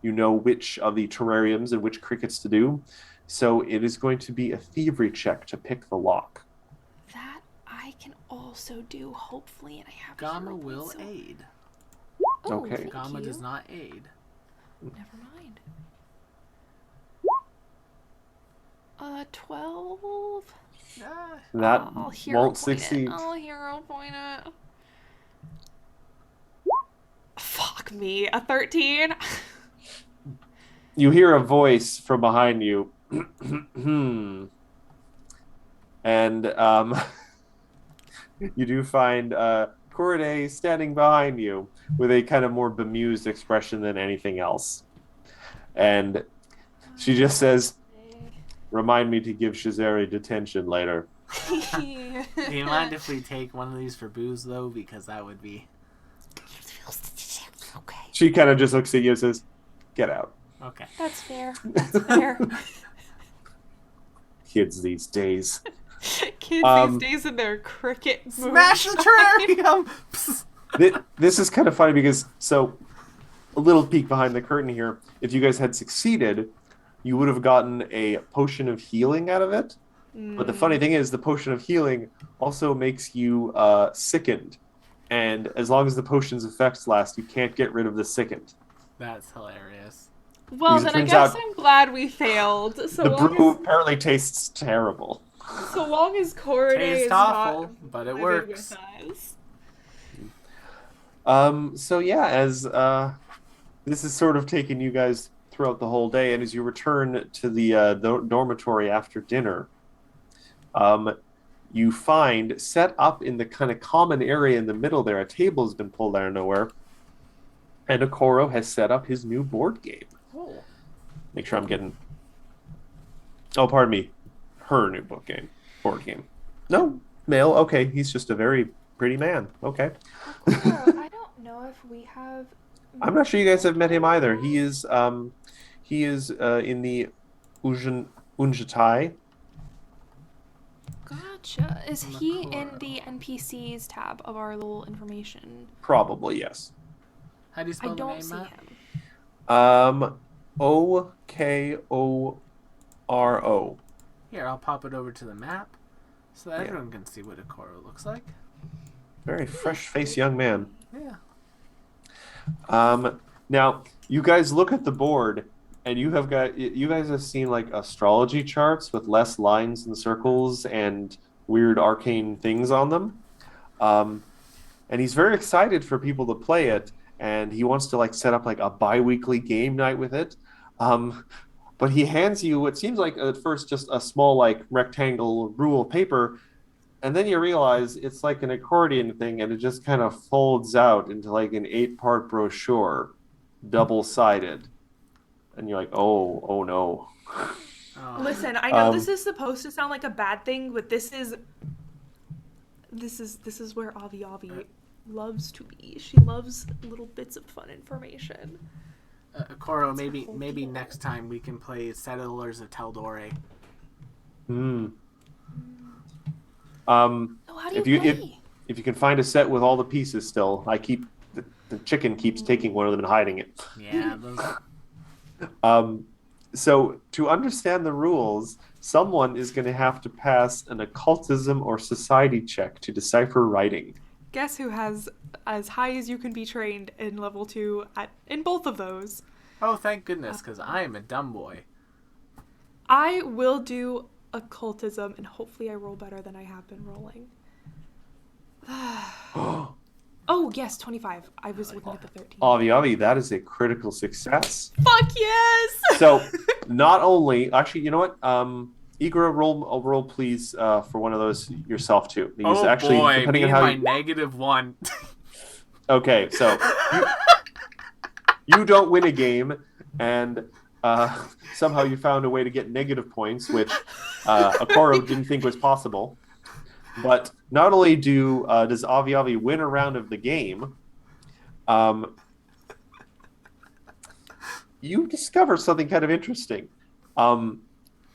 you know which of the terrariums and which crickets to do. So it is going to be a thievery check to pick the lock. That I can also do, hopefully, and I have Gamma hero will points, so- aid. Oh, Okay. thank Gamma you. does not aid. Never mind. 12. That I'll hero won't point succeed. It. I'll hero point it. Fuck me. A 13. You hear a voice from behind you. And you do find Corday standing behind you with a kind of more bemused expression than anything else. And she just says, "Remind me to give Shizare detention later." Do you mind if we take one of these for booze, though? Because that would be... Okay. She kind of just looks at you and says, "Get out." Okay. That's fair. That's fair. Kids these days. Kids these days in their cricket moves. Smash the terrarium! This is kind of funny because, so, a little peek behind the curtain here. If you guys had succeeded, you would have gotten a potion of healing out of it. But the funny thing is, the potion of healing also makes you sickened. And as long as the potion's effects last, you can't get rid of the sickened. That's hilarious. Well, Because it then I turns guess out I'm glad we failed. So The long brew apparently tastes terrible. so long as Corday Tastes is awful, not but it living works. with us. So yeah, as this is sort of taking you guys throughout the whole day, and as you return to the dormitory after dinner, you find set up in the kind of common area in the middle there, a table has been pulled out of nowhere, and Okoro has set up his new board game. Oh. Make sure I'm getting... Oh, pardon me. Her new board game. No, male. Okay, he's just a very pretty man. Okay. Okoro, I don't know if we have. I'm not sure you guys have met him either. He is in the Unjatai. Gotcha. Is he in Okoro. the NPCs tab of our little information? Probably, yes. How do you spell I the don't name, see Matt? him. Okoro. Here, I'll pop it over to the map so that Yeah. everyone can see what Okoro looks like. Very fresh-faced young man. Yeah. Now you guys look at the board, and you guys have seen like astrology charts with less lines and circles and weird arcane things on them. And he's very excited for people to play it, and he wants to like set up like a bi-weekly game night with it. But he hands you what seems like at first just a small like rectangle rule of paper, and then you realize it's like an accordion thing, and it just kind of folds out into like an 8-part brochure, double-sided. And you're like, oh no. Oh. Listen, I know Um, this is supposed to sound like a bad thing, but this is where Avi loves to be. She loves little bits of fun information. Okoro, That's her maybe whole maybe deal. next time we can play Settlers of Teldore. Hmm. Oh, how do If you you play? if you can find a set with all the pieces still, the chicken keeps taking one of them and hiding it. Yeah, those... So to understand the rules, someone is going to have to pass an occultism or society check to decipher writing. Guess who has as high as you can be trained in level 2 in both of those? Oh, thank goodness, because I am a dumb boy. I will do occultism, and hopefully I roll better than I have been rolling. Oh, yes, 25. I was looking at the 13. Avi, that is a critical success. Fuck yes! So not only, actually, you know what? Igor, roll please for one of those yourself too. Because Oh actually, boy, depending me on and how my you... -1. Okay, so you don't win a game, and somehow you found a way to get negative points, which Okoro didn't think was possible. But not only does Avi Avi win a round of the game, um, you discover something kind of interesting. Um,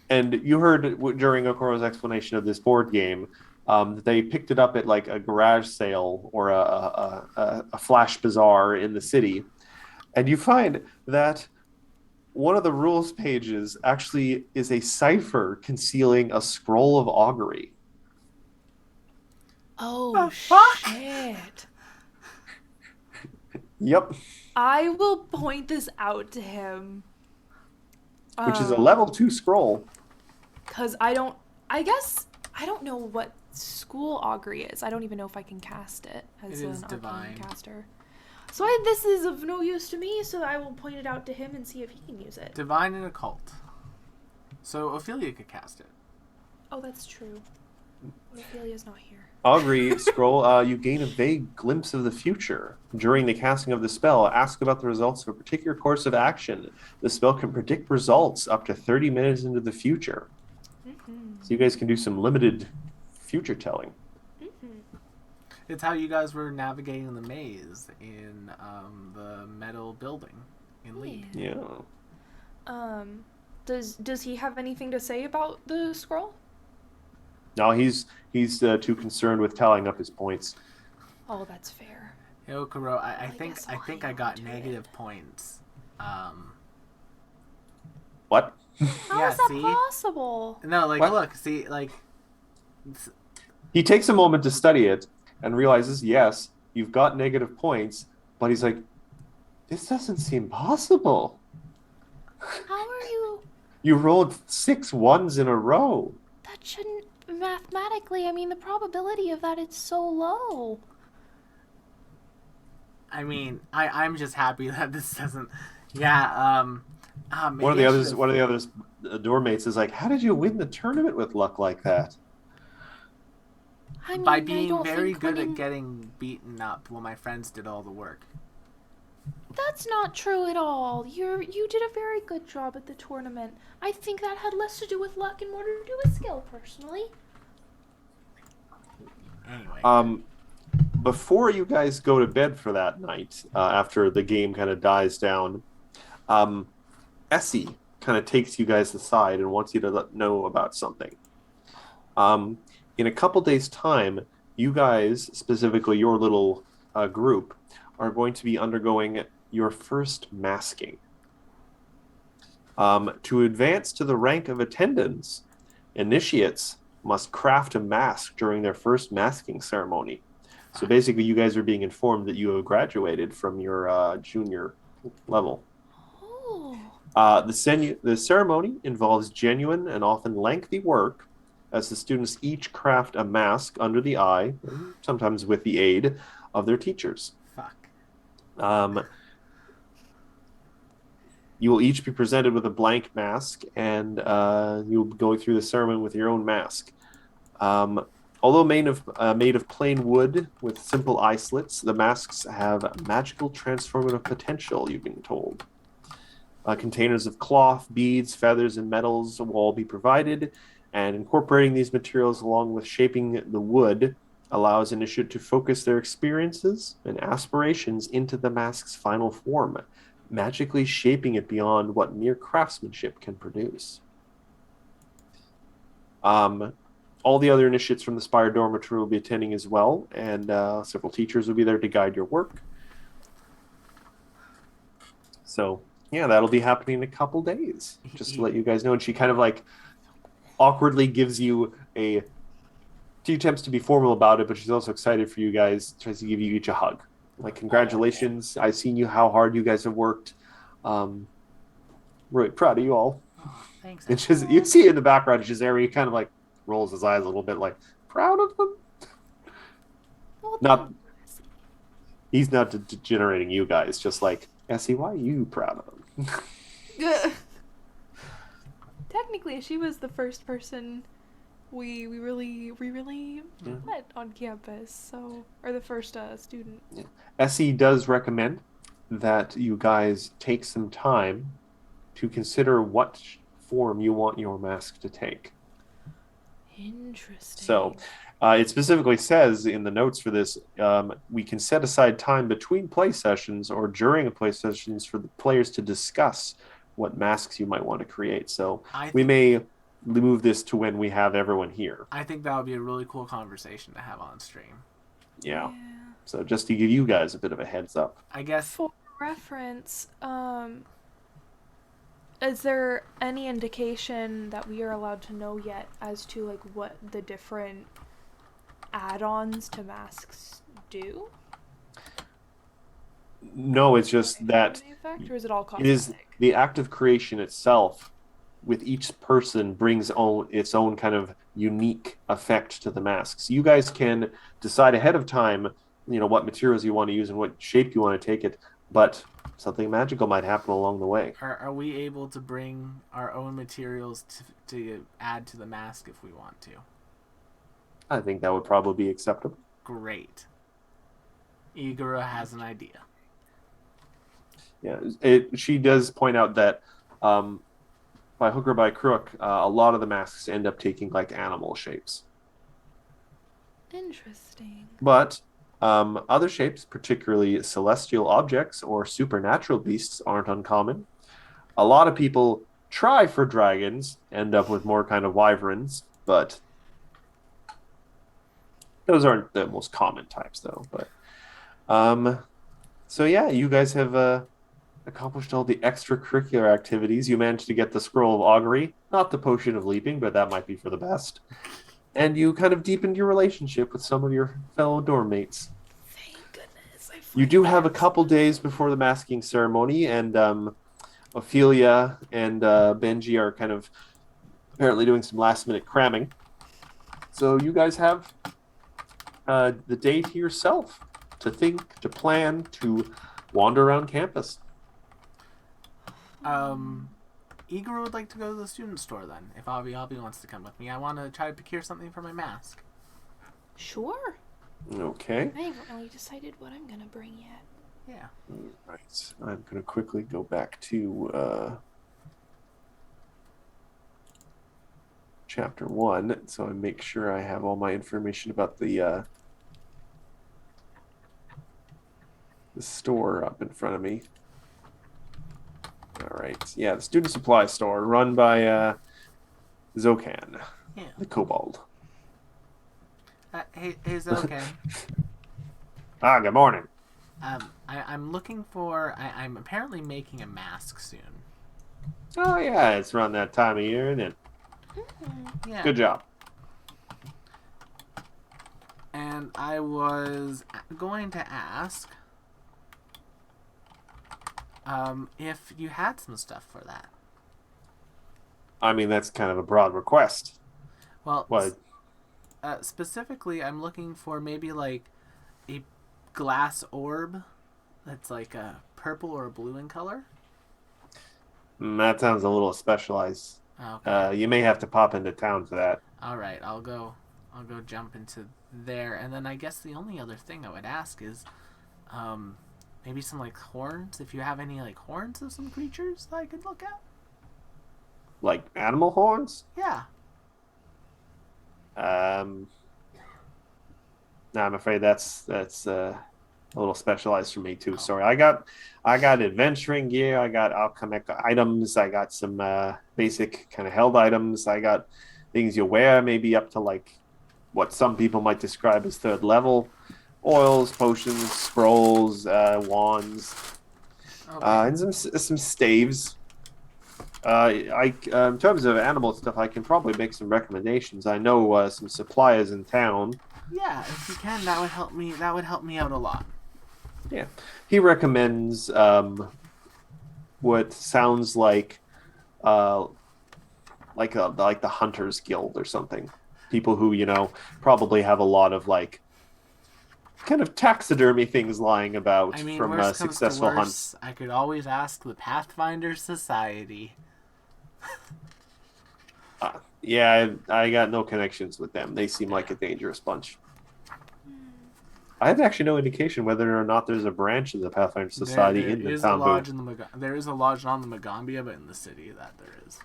and you heard during Okoro's explanation of this board game that they picked it up at like a garage sale or a flash bazaar in the city. And you find that one of the rules pages actually is a cipher concealing a scroll of augury. Oh, The fuck? shit. Yep, I will point this out to him. which is a level 2 scroll. Because I guess, I don't know what school augury is. I don't even know if I can cast it as It is an divine. arcane caster. So this is of no use to me, so I will point it out to him and see if he can use it. Divine and occult. So Ophelia could cast it. Oh, that's true. Ophelia's not here. Augury scroll, you gain a vague glimpse of the future. During the casting of the spell, ask about the results of a particular course of action. The spell can predict results up to 30 minutes into the future. So you guys can do some limited future telling. It's how you guys were navigating the maze in the metal building in League. Yeah. Does he have anything to say about the scroll? No, he's too concerned with tallying up his points. Oh, that's fair. Hey, Okoro, I guess think I'll I hang got on to it. negative points. What? How Yeah, is that see? possible? No, like What? look, see, like He takes a moment to study it and realizes, yes, you've got negative points, but he's like, this doesn't seem possible. How are you? You rolled 6 ones in a row. That shouldn't mathematically. I mean, the probability of that is so low. I mean, I'm just happy that this doesn't. Yeah. Maybe One of the I others, should've- one of the others, dormmates is like, how did you win the tournament with luck like that? I mean, by I being don't very think good winning... at getting beaten up while my friends did all the work. That's not true at all. You did a very good job at the tournament. I think that had less to do with luck and more to do with skill, personally. Anyway. Before you guys go to bed for that night, after the game kind of dies down, Essie kind of takes you guys aside and wants you to know about something. In a couple days' time, you guys, specifically your little group, are going to be undergoing your first masking. To advance to the rank of attendants, initiates must craft a mask during their first masking ceremony. So basically, you guys are being informed that you have graduated from your junior level. Oh. The ceremony involves genuine and often lengthy work, as the students each craft a mask under the eye, sometimes with the aid of their teachers. Fuck. You will each be presented with a blank mask, and you'll be going through the ceremony with your own mask. Although made of plain wood with simple eye slits, the masks have magical transformative potential, you've been told. Containers of cloth, beads, feathers, and metals will all be provided, and incorporating these materials along with shaping the wood allows initiate to focus their experiences and aspirations into the mask's final form, magically shaping it beyond what mere craftsmanship can produce. All the other initiates from the Spire Dormitory will be attending as well, and several teachers will be there to guide your work. So, yeah, that'll be happening in a couple days, just to let you guys know. And she kind of like awkwardly gives you she attempts to be formal about it, but she's also excited for you guys, tries to give you each a hug. Like, congratulations. I've seen how hard you guys have worked. Really proud of you all. Oh, thanks. And you see in the background, Jazari kind of like rolls his eyes a little bit, like, proud of them? Well, He's not degenerating you guys, just like, Essie, why are you proud of them? Technically, she was the first person we really Yeah. met on campus. So, or the first student. SE does recommend that you guys take some time to consider what form you want your mask to take. Interesting. So, it specifically says in the notes for this, we can set aside time between play sessions or during play sessions for the players to discuss what masks you might want to create. So, we may move this to when we have everyone here. I think that would be a really cool conversation to have on stream. Yeah. So, just to give you guys a bit of a heads up. I guess For reference, is there any indication that we are allowed to know yet as to like what the different add-ons to masks do? No, it's just that Effect, or is it all it is cosmetic? the act of creation itself with each person brings its own kind of unique effect to the masks. You guys can decide ahead of time, what materials you want to use and what shape you want to take it, but something magical might happen along the way. Are we able to bring our own materials to add to the mask if we want to? I think that would probably be acceptable. Great. Igura has an idea. Yeah, she does point out that by hook or by crook, a lot of the masks end up taking like animal shapes. Interesting. But other shapes, particularly celestial objects or supernatural beasts, aren't uncommon. A lot of people try for dragons, end up with more kind of wyverns, but those aren't the most common types, though. But so yeah, you guys have accomplished all the extracurricular activities. You managed to get the scroll of augury, not the potion of leaping, but that might be for the best. And you kind of deepened your relationship with some of your fellow dorm mates. Thank goodness. You do have a couple days before the masking ceremony, and Ophelia and Benji are kind of apparently doing some last-minute cramming. So you guys have the day to yourself to think, to plan, to wander around campus. Igor would like to go to the student store then, if Avi wants to come with me. I want to try to procure something for my mask. Sure. Okay. I haven't really decided what I'm gonna bring yet. Yeah. All right. I'm going to quickly go back to chapter 1, so I make sure I have all my information about the store up in front of me. All right. Yeah, the student supply store run by Zokan, Yeah. the kobold. Hey, Zokan. Good morning. I'm looking for... I'm apparently making a mask soon. Oh, yeah, it's around that time of year, isn't it? Yeah. Good job. And I was going to ask if you had some stuff for that. I mean, that's kind of a broad request. Well, What? specifically, I'm looking for maybe like a glass orb that's like a purple or a blue in color. That sounds a little specialized. Okay. You may have to pop into town for that. All right, I'll go jump into there, and then I guess the only other thing I would ask is, maybe some like horns. If you have any like horns of some creatures that I could look at. Like animal horns? Yeah. No, I'm afraid that's a little specialized for me too. Sorry, I got adventuring gear. I got alchemic items. I got some basic kind of held items. I got things you wear, maybe up to like what some people might describe as third level. Oils, potions, scrolls, wands, Okay. and some staves. In terms of animal stuff, I can probably make some recommendations. I know some suppliers in town. Yeah, if you can, that would help me. That would help me out a lot. Yeah, he recommends what sounds like the Hunters Guild or something. People who probably have a lot of like kind of taxidermy things lying about I mean, from worst comes successful to worst, hunts. I could always ask the Pathfinder Society. Yeah, I got no connections with them. They seem like a dangerous bunch. I have actually no indication whether or not there's a branch of the Pathfinder Society There in is a Nantambu. lodge in the there is a lodge on the Magambia, but in the city that there is.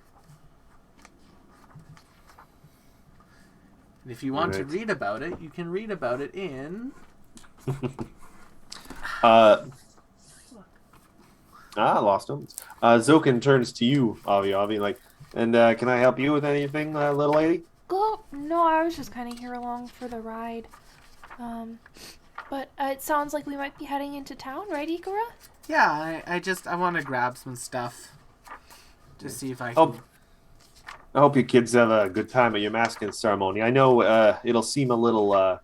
And if you want to Right. read about it, you can read about it in. Lost omens. Zokin turns to you, Avi, like, and can I help you with anything, little lady? No, I was just kind of here along for the ride. But it sounds like we might be heading into town, right, Ikora? Yeah, I want to grab some stuff. Just see if I can. Oh, I hope you kids have a good time at your masking ceremony. I know it'll seem a little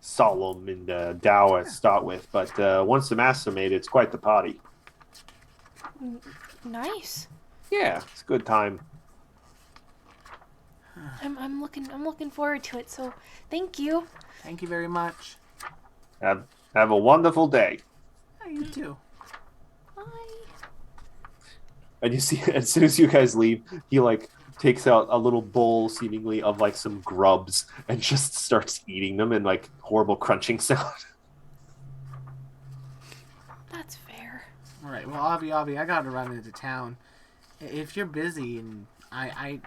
solemn and dour to start with, but once the masks are made, it's quite the party. Nice. Yeah, it's a good time. I'm looking forward to it. So, thank you. Thank you very much. Have a wonderful day. Yeah, you too. Bye. And you see, as soon as you guys leave, he like takes out a little bowl, seemingly of like some grubs, and just starts eating them in like horrible crunching sound. That's fair. All right. Well, Avi, I gotta run into town. If you're busy, and I'd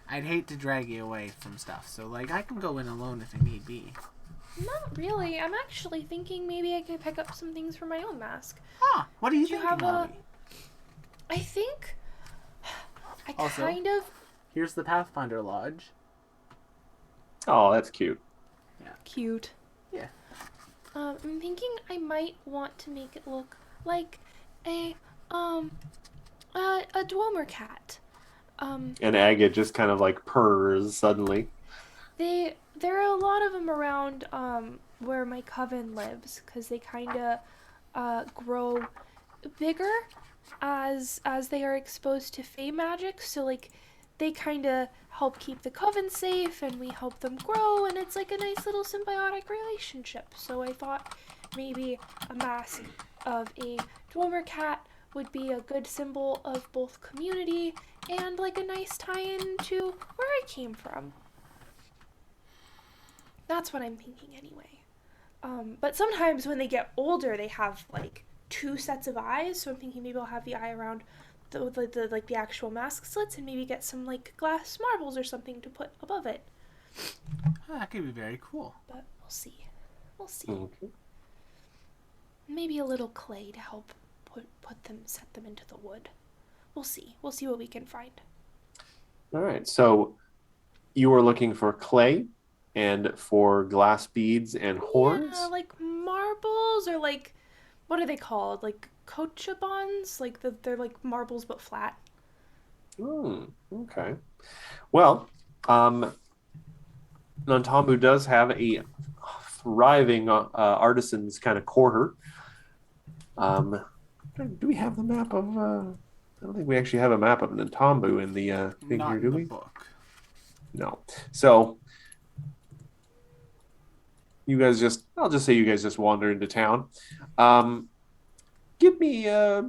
hate to drag you away from stuff. So like, I can go in alone if it need be. Not really. I'm actually thinking maybe I could pick up some things for my own mask. Ah, what are you Do you thinking, have a- Avi? I think I Also- kind of Here's the Pathfinder Lodge. Oh, that's cute. cute. Yeah. I'm thinking I might want to make it look like a Dwemer cat. And Agate just kind of like purrs suddenly. There are a lot of them around where my coven lives, because they kind of grow bigger as they are exposed to fey magic. So like they kind of help keep the coven safe, and we help them grow, and it's like a nice little symbiotic relationship. So I thought maybe a mask of a Dwemer cat would be a good symbol of both community and like a nice tie-in to where I came from. That's what I'm thinking anyway. But sometimes when they get older, they have like two sets of eyes. So I'm thinking maybe I'll have the eye around the like the actual mask slits, and maybe get some like glass marbles or something to put above it. That could be very cool. But we'll see. We'll see. Okay. Maybe a little clay to help set them into the wood. We'll see. We'll see what we can find. All right. So you were looking for clay and for glass beads and horns. Yeah, like marbles, or like, what are they called? Like cochabons? Like they're like marbles but flat. Okay. Well, Nantambu does have a thriving artisans kind of quarter. Do we have the map of? I don't think we actually have a map of Nantambu in the thing Not here, in do the we? book. No. So I'll just say you guys just wander into town. Give me a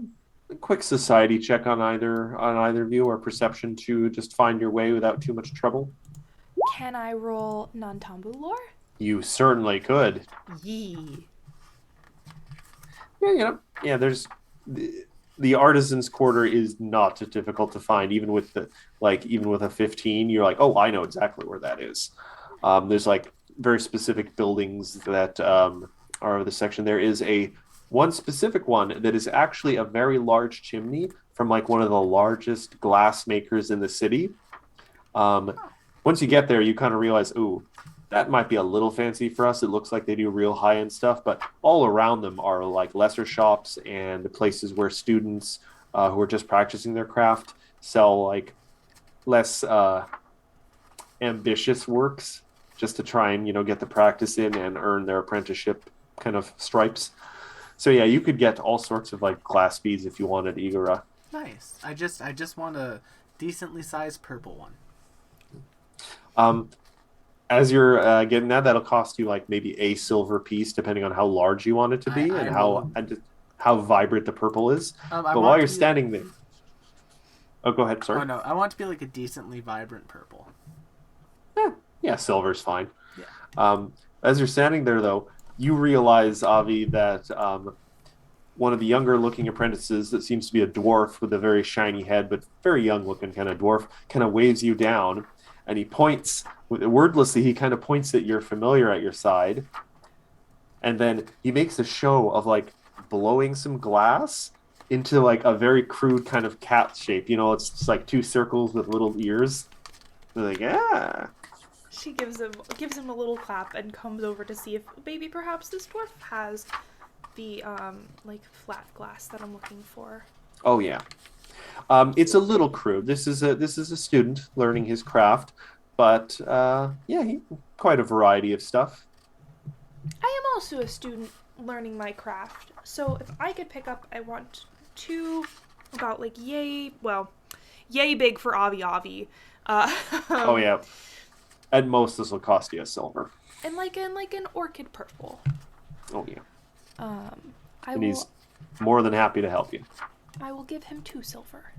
quick society check on either of you, or perception to just find your way without too much trouble. Can I roll Nantambu lore? You certainly could. Yee. Yeah, there's the artisans quarter is not difficult to find, even with a 15. You're like, oh, I know exactly where that is. There's like very specific buildings that are the section. There is one specific one that is actually a very large chimney from like one of the largest glass makers in the city. Once you get there, you kind of realize, ooh, that might be a little fancy for us. It looks like they do real high-end stuff, but all around them are like lesser shops and places where students who are just practicing their craft sell like less ambitious works just to try and get the practice in and earn their apprenticeship kind of stripes. So yeah, you could get all sorts of like glass beads if you wanted, Igora. Nice. I just want a decently sized purple one. As you're getting that, that'll cost you like maybe a silver piece, depending on how large you want it to be and how vibrant the purple is. I But want while you're to- standing there, Oh, go ahead. Sorry. Oh no, I want it to be like a decently vibrant purple. Yeah, silver's fine. Yeah. As you're standing there, though, you realize, Avi, that one of the younger looking apprentices that seems to be a dwarf with a very shiny head, but very young looking kind of dwarf, kind of waves you down and he points, wordlessly, he kind of points at your familiar at your side. And then he makes a show of like blowing some glass into like a very crude kind of cat shape. You know, it's just like two circles with little ears. They're like, yeah. She gives him a little clap and comes over to see if maybe perhaps this dwarf has the like flat glass that I'm looking for. Oh yeah. It's a little crude. This is a student learning his craft, but yeah, quite a variety of stuff. I am also a student learning my craft, so if I could pick up, I want two about like yay big for Avi Avi. Oh yeah. At most, this will cost you a silver. And like an orchid purple. Oh yeah. I And will. he's more than happy to help you. I will give him 2 silver.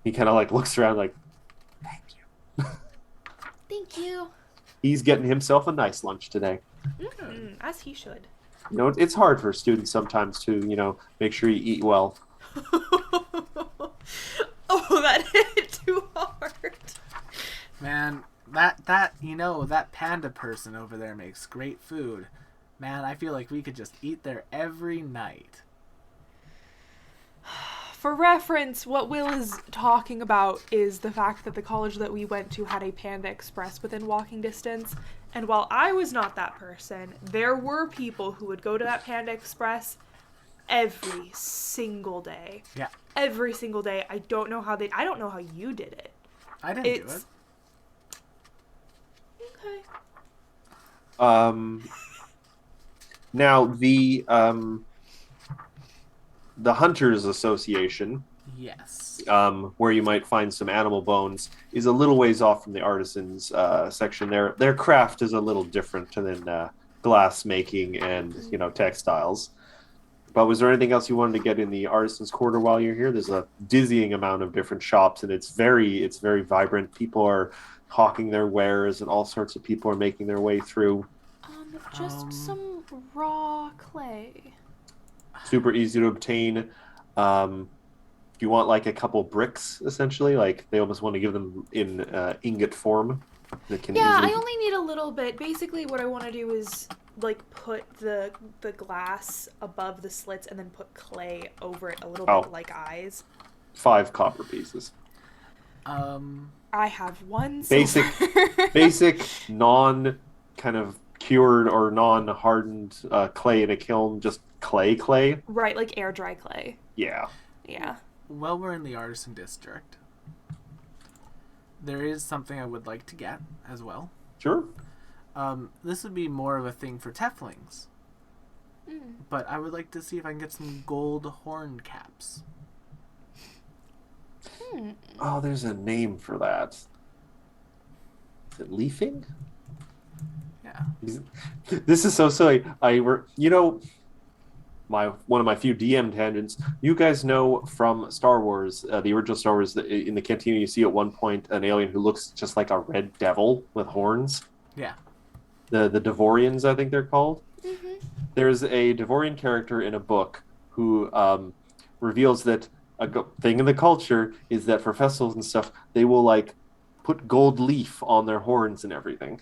He kind of like looks around like, thank you. Thank you. He's getting himself a nice lunch today. As he should. You know, it's hard for students sometimes to, make sure you eat well. Oh, that hit too hard. Man, that panda person over there makes great food. Man, I feel like we could just eat there every night. For reference, what Will is talking about is the fact that the college that we went to had a Panda Express within walking distance. And while I was not that person, there were people who would go to that Panda Express every single day. Yeah. Every single day. I don't know how you did it. I didn't do it. Okay. Now the Hunters Association, Yes. where you might find some animal bones, is a little ways off from the artisans section. Their craft is a little different than glass making and textiles. But was there anything else you wanted to get in the artisans' quarter while you're here? There's a dizzying amount of different shops, and it's very vibrant. People are hawking their wares, and all sorts of people are making their way through. Just some raw clay. Super easy to obtain. If you want like a couple bricks, essentially, like they almost want to give them in ingot form. That can Yeah, easily... I only need a little bit. Basically, what I want to do is like put the glass above the slits and then put clay over it a little bit like eyes. 5 copper pieces. I have 1 Basic, silver. basic, non kind of cured or non-hardened clay in a kiln, just clay. Right, like air dry clay. Yeah. Yeah. Well, we're in the artisan district. There is something I would like to get as well. Sure. This would be more of a thing for Teflings. But I would like to see if I can get some gold horn caps. Oh, there's a name for that. Is it leafing? Yeah. This is so silly. One of my few DM tangents. You guys know from Star Wars, the original Star Wars, in the cantina, you see at one point an alien who looks just like a red devil with horns. Yeah. The Devorians, I think they're called. Mm-hmm. There's a Devorian character in a book who reveals that a thing in the culture is that for festivals and stuff, they will like put gold leaf on their horns and everything.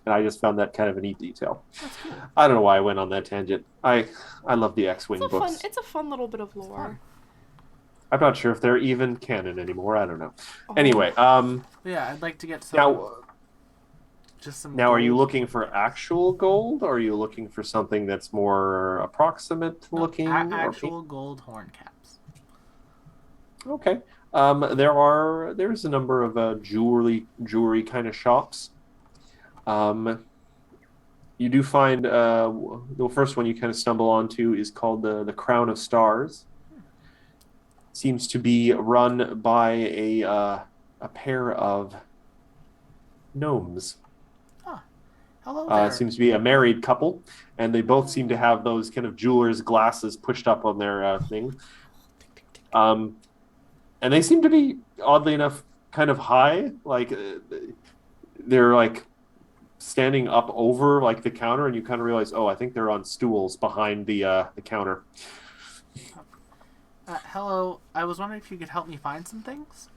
And I just found that kind of a neat detail. That's cool. I don't know why I went on that tangent. I love the X-Wing books. It's a fun little bit of lore. I'm not sure if they're even canon anymore. I don't know. Oh. Anyway, Yeah, I'd like to get some. now, just some. are you gold. looking for actual gold, or are you looking for something that's more approximate No, looking? actual gold horn caps. Okay. There's a number of jewelry kind of shops. You do find the first one you kind of stumble onto is called the Crown of Stars. Seems to be run by a pair of gnomes. Hello there. It seems to be a married couple, and they both seem to have those kind of jeweler's glasses pushed up on their thing. and they seem to be oddly enough kind of high. Like they're like standing up over like the counter, and you kind of realize, oh, I think they're on stools behind the counter. Hello, I was wondering if you could help me find some things.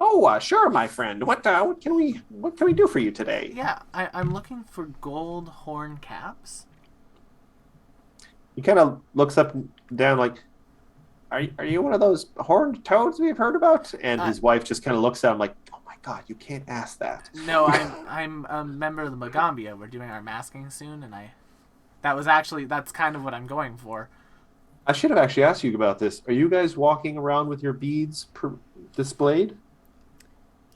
Oh, sure, my friend. What can we do for you today? Yeah, I'm looking for gold horn caps. He kind of looks up and down, like, are you one of those horned toads we've heard about? And Uh, his wife just kind of looks at him like, oh my god, you can't ask that. no, I'm a member of the Magambia. We're doing our masking soon, and that's kind of what I'm going for. I should have actually asked you about this. Are you guys walking around with your beads displayed?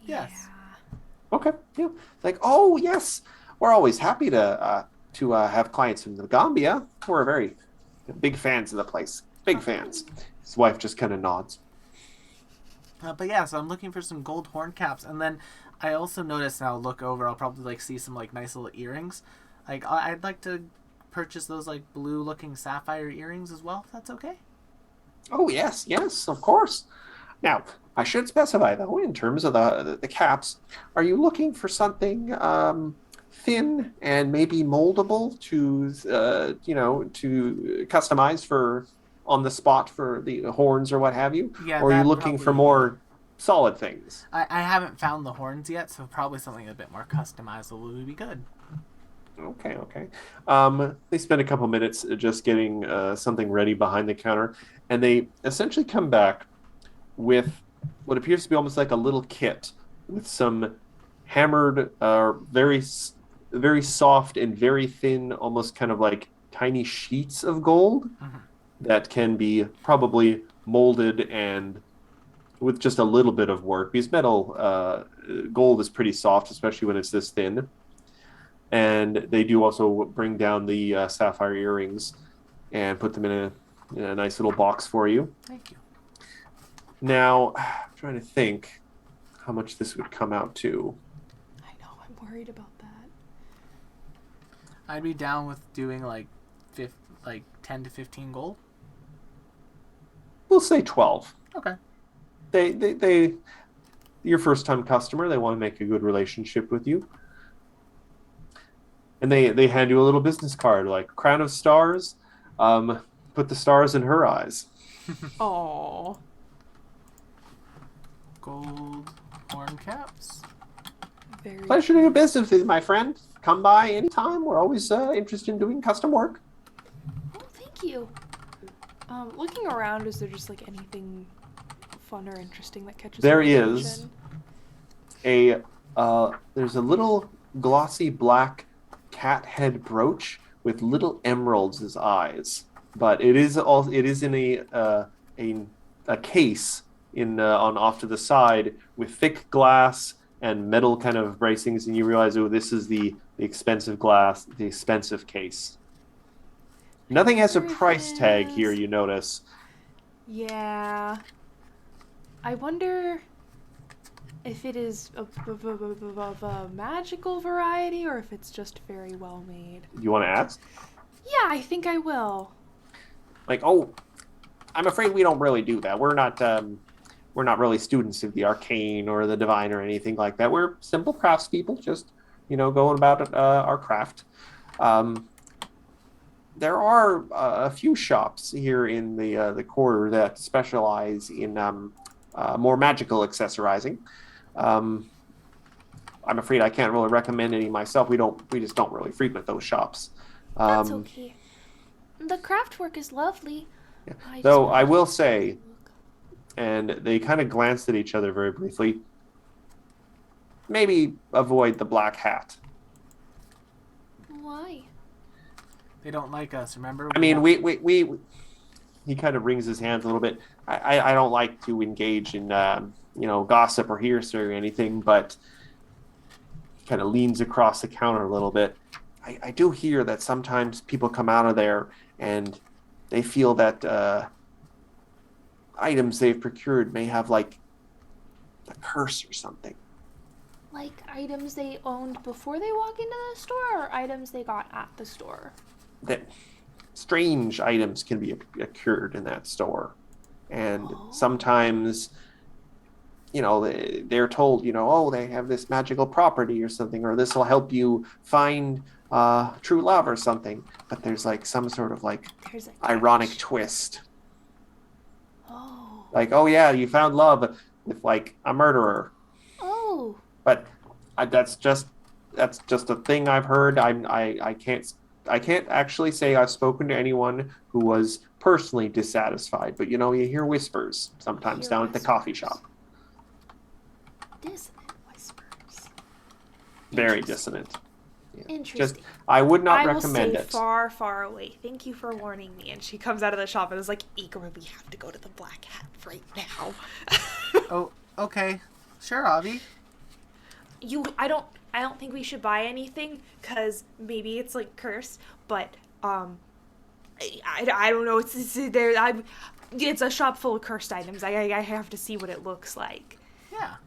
Yes. Yeah. Okay, yeah. It's like, oh yes, we're always happy to have clients from the Gambia. We're very big fans of the place. Big fans. His wife just kind of nods. But yeah, so I'm looking for some gold horn caps, and then I also noticed. Now look over, I'll probably like see some like nice little earrings. Like I'd like to purchase those like blue looking sapphire earrings as well. If that's okay. Oh yes, yes, of course. Now, I should specify though, in terms of the caps, are you looking for something thin and maybe moldable to to customize for on the spot for the horns or what have you, Yeah, or are you that looking for probably. more solid things? I haven't found the horns yet, so probably something a bit more customizable would be good. Okay, okay. They spend a couple minutes just getting something ready behind the counter, and they essentially come back with what appears to be almost like a little kit with some hammered, very soft and very thin, almost kind of like tiny sheets of gold Mhm. that can be probably molded and with just a little bit of work because gold is pretty soft, especially when it's this thin. And they do also bring down the sapphire earrings and put them in a nice little box for you. Thank you. Now, I'm trying to think how much this would come out to. I know. I'm worried about that. I'd be down with doing like, 10 to 15 gold. We'll say 12. Okay. They your first time customer, they want to make a good relationship with you. And they hand you a little business card like crown of stars. Put the stars in her eyes. Oh. Gold horn caps. Very. Pleasure doing business with you, my friend. Come by anytime. We're always interested in doing custom work. Oh, thank you. Looking around, is there just like anything fun or interesting that catches There your is. attention? There's a little glossy black cat head brooch with little emeralds as eyes, but it is in a case in on off to the side with thick glass and metal kind of bracings, and you realize, oh, this is the expensive glass, the expensive case. Nothing has a Wonder if price it tag here, is- you notice. Yeah. I wonder if it is of a magical variety or if it's just very well made. You want to ask? Yeah, I think I will. Like, oh, I'm afraid we don't really do that. We're not really students of the arcane or the divine or anything like that. We're simple craftspeople, just going about our craft. There are a few shops here in the quarter that specialize in more magical accessorizing. Um, I'm afraid I can't really recommend any myself. We just don't really frequent those shops. That's Um, okay. The craft work is lovely. Yeah. I just Though wanted I to will take a say, look. and they kind of glanced at each other very briefly. Maybe avoid the black hat. Why? They don't like us. Remember? I mean, we he kind of wrings his hands a little bit. I don't like to engage in gossip or hearsay or anything, but he kind of leans across the counter a little bit. I do hear that sometimes people come out of there and they feel that items they've procured may have like a curse or something. Like items they owned before they walk into the store or items they got at the store? That strange items can be procured in that store, and Oh. sometimes they're told, oh, they have this magical property or something, or this will help you find true love or something. But there's like some sort of like There's a ironic catch. twist. Oh. Like, oh yeah, you found love with like a murderer. Oh. But that's just a thing I've heard. I can't actually say I've spoken to anyone who was personally dissatisfied, but you hear whispers sometimes Hear down at the coffee whispers. shop. Dissonant whispers. Very Interesting. dissonant. Yeah. Interesting. I would not I will recommend stay it. far, far away. Thank you for warning me. And she comes out of the shop and is like, Igor, we have to go to the Black Hat right now. Oh, okay. Sure, Avi. I don't think we should buy anything because maybe it's like cursed, but I don't know. It's a shop full of cursed items. I have to see what it looks like. Yeah.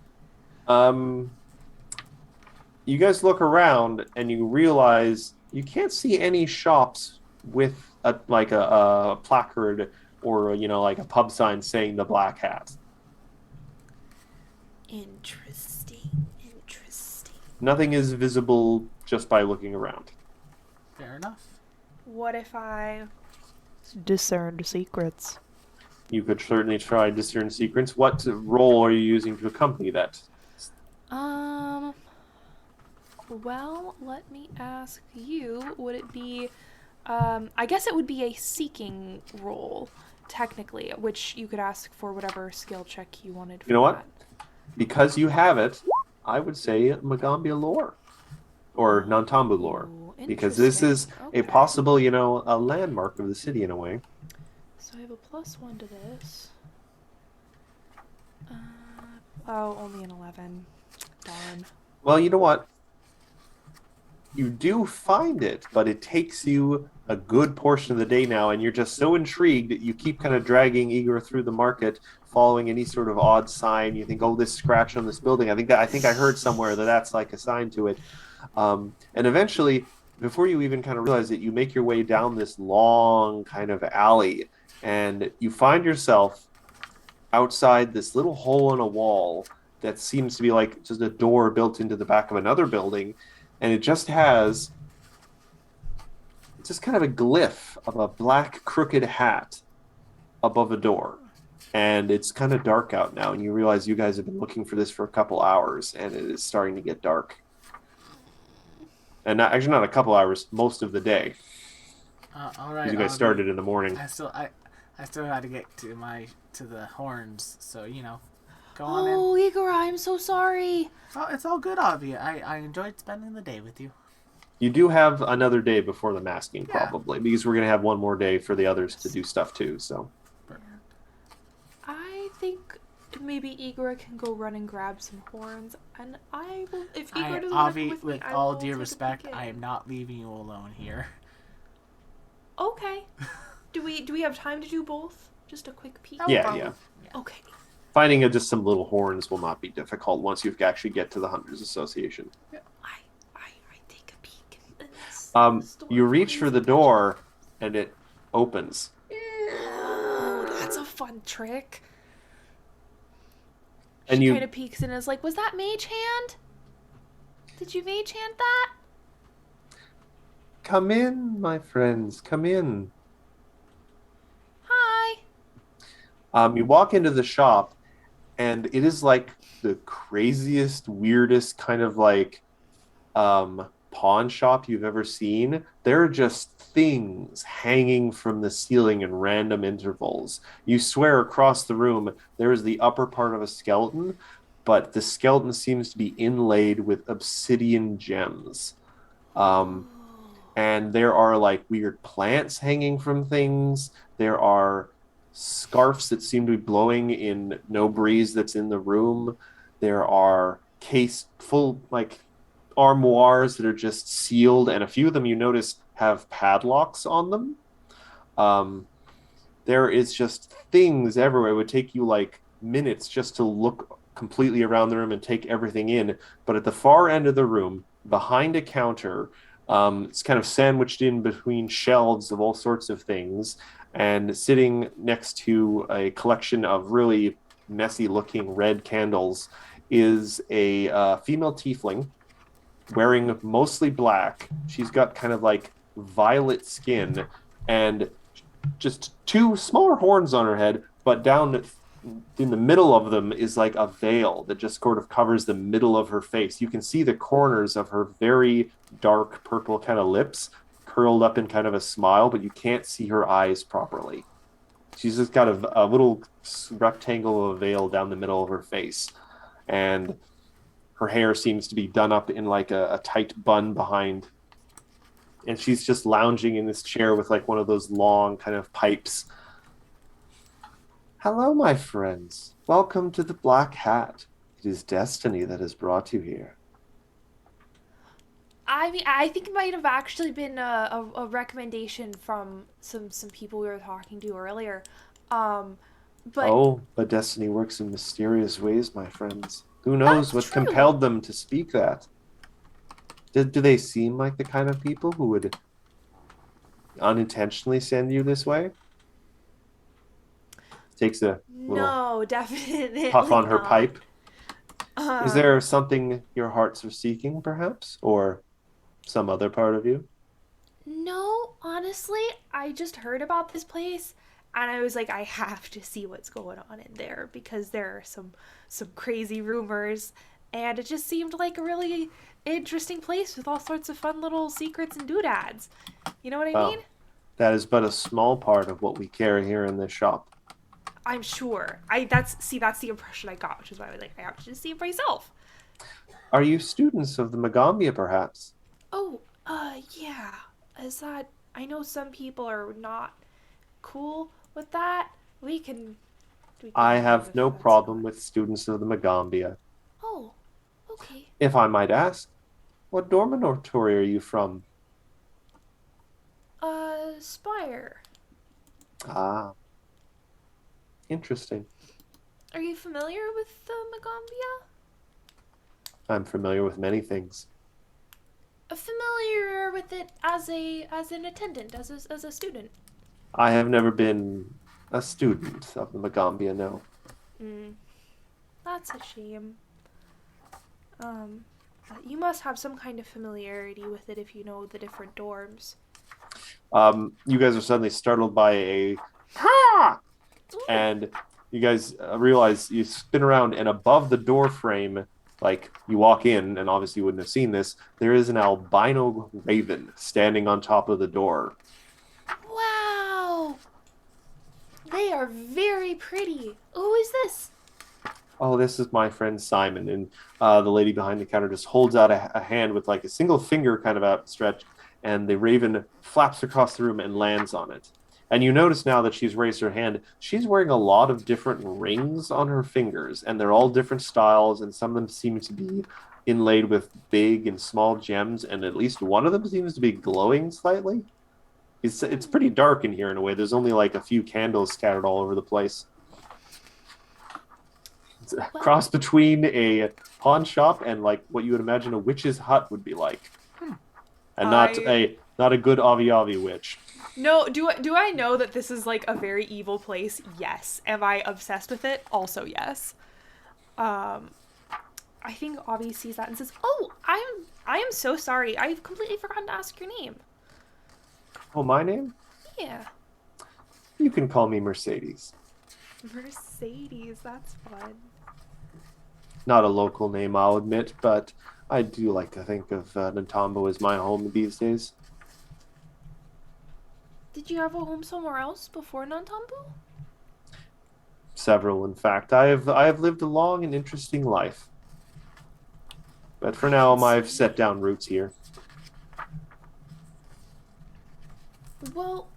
You guys look around and you realize you can't see any shops with a placard or like a pub sign saying the Black Hat. Interesting. Nothing is visible just by looking around. Fair enough. What if I Discerned secrets. You could certainly try discern secrets. What role are you using to accompany that? Well, let me ask you, would it be, I guess it would be a seeking role, technically, which you could ask for whatever skill check you wanted for You know what? that. Because you have it, I would say Magambia lore or Nantambu lore. Ooh, Because this is interesting. a Okay. possible, a landmark of the city in a way. So I have a +1 to this. Only an 11. Darn. Well, you know what? You do find it, but it takes you a good portion of the day now, and you're just so intrigued that you keep kind of dragging Igor through the market, following any sort of odd sign. You think, oh, this scratch on this building. I think I heard somewhere that's like a sign to it. And eventually, before you even kind of realize it, you make your way down this long kind of alley, and you find yourself outside this little hole in a wall that seems to be like just a door built into the back of another building, and it just has kind of a glyph of a black crooked hat above a door. And it's kind of dark out now, and you realize you guys have been looking for this for a couple hours, and it is starting to get dark. And not a couple hours, most of the day. All right. You guys Avi. started in the morning. I still had to get to the horns, so go on in. Oh, Igor, I'm so sorry. It's all good, Avi. I enjoyed spending the day with you. You do have another day before the masking, Yeah. probably, because we're going to have one more day for the others to do stuff too. So I think maybe Igor can go run and grab some horns, and I will. If Igor doesn't Avi, work with me, with I all will due take a respect, peek in. I am not leaving you alone here. Okay. Do we have time to do both? Just a quick peek. yeah. Okay. Finding just some little horns will not be difficult once you actually get to the Hunters Association. I take a peek. You reach for the door, and it opens. Oh, that's a fun trick. And She you kind of peeks and is like, "Was that mage hand? Did you mage hand that?" come in, my friends. Come in. Hi. You walk into the shop, and it is like the craziest, weirdest kind of like pawn shop you've ever seen. There are just things hanging from the ceiling in random intervals. You swear across the room there is the upper part of a skeleton, but the skeleton seems to be inlaid with obsidian gems. And there are like weird plants hanging from things. There are scarves that seem to be blowing in no breeze that's in the room. There are full like armoires that are just sealed, and a few of them you notice have padlocks on them. There is just things everywhere. It would take you like minutes just to look completely around the room and take everything in. But at the far end of the room, behind a counter, it's kind of sandwiched in between shelves of all sorts of things, and sitting next to a collection of really messy-looking red candles is a female tiefling wearing mostly black. She's got kind of like violet skin and just two smaller horns on her head, but down in the middle of them is like a veil that just sort of covers the middle of her face. You can see the corners of her very dark purple kind of lips curled up in kind of a smile, but you can't see her eyes properly. She's just got a little rectangle of a veil down the middle of her face. And her hair seems to be done up in like a tight bun behind. And she's just lounging in this chair with like one of those long kind of pipes. Hello, my friends. Welcome to the Black Hat. It is destiny that has brought you here. I mean, I think it might have actually been a recommendation from some people we were talking to earlier. Um, but Oh, but destiny works in mysterious ways, my friends. Who knows that's what true. compelled them to speak that? Do they seem like the kind of people who would unintentionally send you this way? Takes a little No, definitely puff on her not. pipe. Is Um, there something your hearts are seeking, perhaps? Or some other part of you? No, honestly, I just heard about this place and I was like, I have to see what's going on in there because there are some crazy rumors and it just seemed like a really interesting place with all sorts of fun little secrets and doodads. You know what I mean? Well, that is but a small part of what we carry here in this shop. I'm sure. That's the impression I got, which is why I was like, I have to just see it for myself. Are you students of the Magambia, perhaps? Oh, yeah. Is that I know some people are not cool with that. We can I leave have if no that's problem not. with students of the Magambia. Oh, okay. If I might ask, what dormitory are you from? Spire. Ah, interesting. Are you familiar with the Magambia? I'm familiar with many things. Familiar with it as an attendant, as a student. I have never been a student of the Magambia, no. Hmm. That's a shame. You must have some kind of familiarity with it if you know the different dorms. You guys are suddenly startled by a ha, Ooh. and you guys realize you spin around, and above the door frame, like you walk in, and obviously you wouldn't have seen this, there is an albino raven standing on top of the door. Wow! They are very pretty. Who is this? Oh, this is my friend Simon. And the lady behind the counter just holds out a hand with like a single finger kind of outstretched, and the raven flaps across the room and lands on it. And you notice now that she's raised her hand, she's wearing a lot of different rings on her fingers, and they're all different styles, and some of them seem to be inlaid with big and small gems, and at least one of them seems to be glowing slightly. It's pretty dark in here in a way. There's only like a few candles scattered all over the place. It's a cross between a pawn shop and like what you would imagine a witch's hut would be like, and not a good Avi Avi witch. No, do I know that this is like a very evil place? Yes. Am I obsessed with it? Also, yes. I think Avi sees that and says, "Oh, I am so sorry. I've completely forgotten to ask your name." Oh, my name? Yeah, You can call me Mercedes. Mercedes. That's fun. Not a local name, I'll admit, but I do like to think of Nantambu as my home these days. Did you have a home somewhere else before Nantambu? Several, in fact. I have lived a long and interesting life. But for I now, can I've see. set down roots here. Well,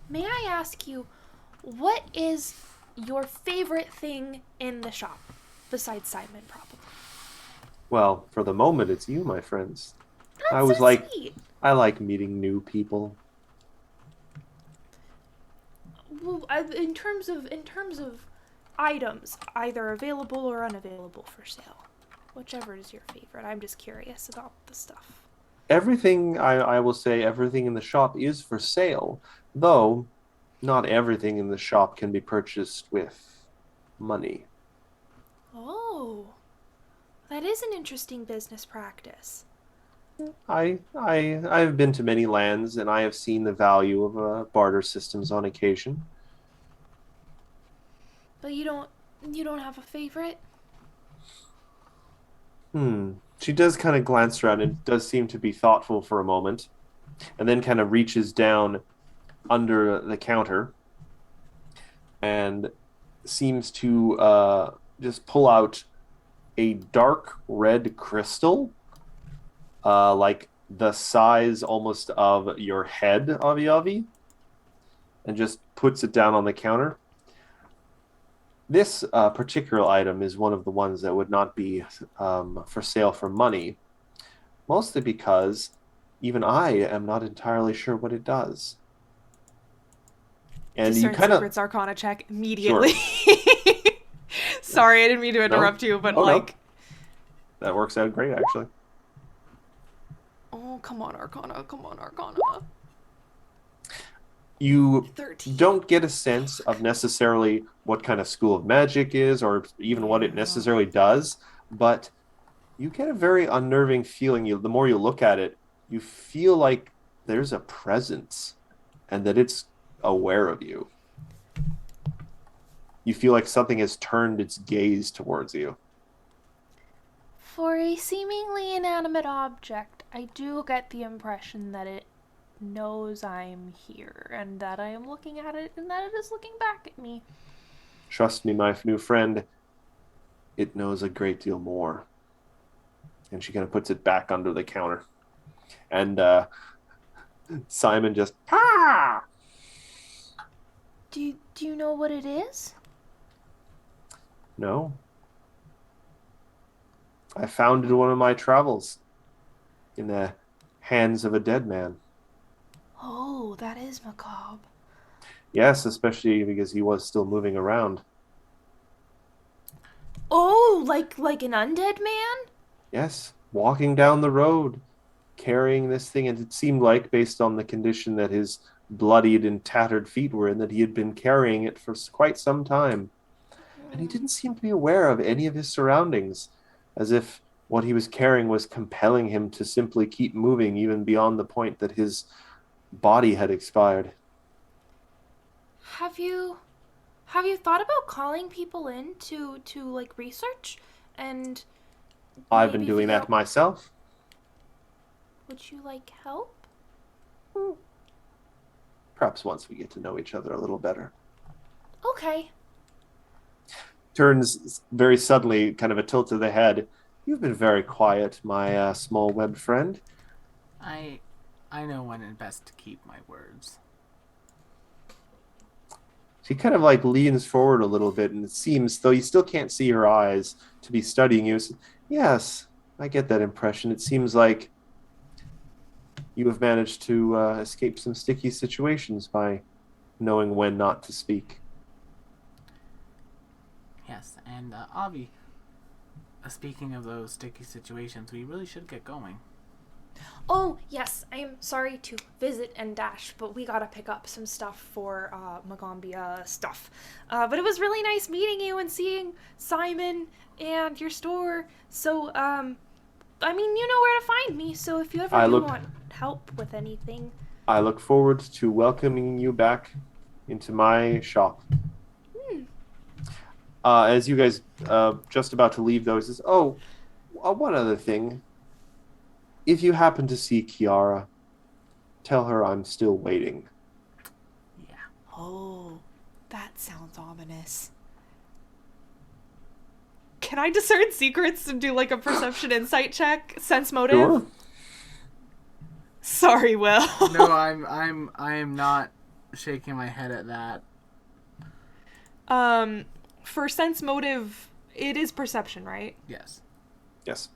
may I ask you, what is your favorite thing in the shop besides Simon, probably? Well, for the moment, it's you, my friends. I That's was so like, sweet. I like meeting new people. Well, in terms of items, either available or unavailable for sale, whichever is your favorite. I'm just curious about the stuff. Everything, I will say, everything in the shop is for sale, though not everything in the shop can be purchased with money. Oh, that is an interesting business practice. I've been to many lands, and I have seen the value of barter systems on occasion. But you don't have a favorite? She does kind of glance around and does seem to be thoughtful for a moment, and then kind of reaches down under the counter and seems to just pull out a dark red crystal, like the size almost of your head, Avi, and just puts it down on the counter. This particular item is one of the ones that would not be for sale for money, mostly because even I am not entirely sure what it does. And you Discern kind of secrets arcana check sure. immediately. Sorry, I didn't mean to interrupt you, but Oh, no. like, That works out great, actually. oh, come on, arcana, come on, arcana. You 13. don't get a sense of necessarily what kind of school of magic is or even what it necessarily does, but you get a very unnerving feeling. The more you look at it, you feel like there's a presence and that it's aware of you. You feel like something has turned its gaze towards you. For a seemingly inanimate object, I do get the impression that it knows I'm here and that I am looking at it and that it is looking back at me. Trust me, my new friend, it knows a great deal more. And she kind of puts it back under the counter. And Simon just, ah! Do you know what it is? No. I found it in one of my travels in the hands of a dead man. Oh, that is macabre. Yes, especially because he was still moving around. Oh, like an undead man? Yes, walking down the road, carrying this thing, and it seemed like, based on the condition that his bloodied and tattered feet were in, that he had been carrying it for quite some time. And he didn't seem to be aware of any of his surroundings, as if what he was carrying was compelling him to simply keep moving even beyond the point that his body had expired. Have you thought about calling people in to like research and I've been maybe doing figure that out- myself. Would you like help? Perhaps once we get to know each other a little better. Okay. Turns very suddenly, kind of a tilt of the head. You've been very quiet, my small web friend. I know when it's best to keep my words. She kind of like leans forward a little bit, and it seems, though you still can't see her eyes, to be studying you. Yes, I get that impression. It seems like you have managed to escape some sticky situations by knowing when not to speak. Yes, and Avi, speaking of those sticky situations, we really should get going. Oh, yes, I am sorry to visit and dash, but we gotta pick up some stuff for Magambia stuff. But it was really nice meeting you and seeing Simon and your store. So, I mean, you know where to find me, so if you ever want help with anything. I look forward to welcoming you back into my shop. As you guys just about to leave, though, he says, "Oh, one other thing. If you happen to see Kiara, tell her I'm still waiting." Yeah. Oh, that sounds ominous. Can I discern secrets and do like a perception insight check? Sense motive? Sure. Sorry, Will. No, I am not shaking my head at that. For sense motive, it is perception, right? Yes. Yes.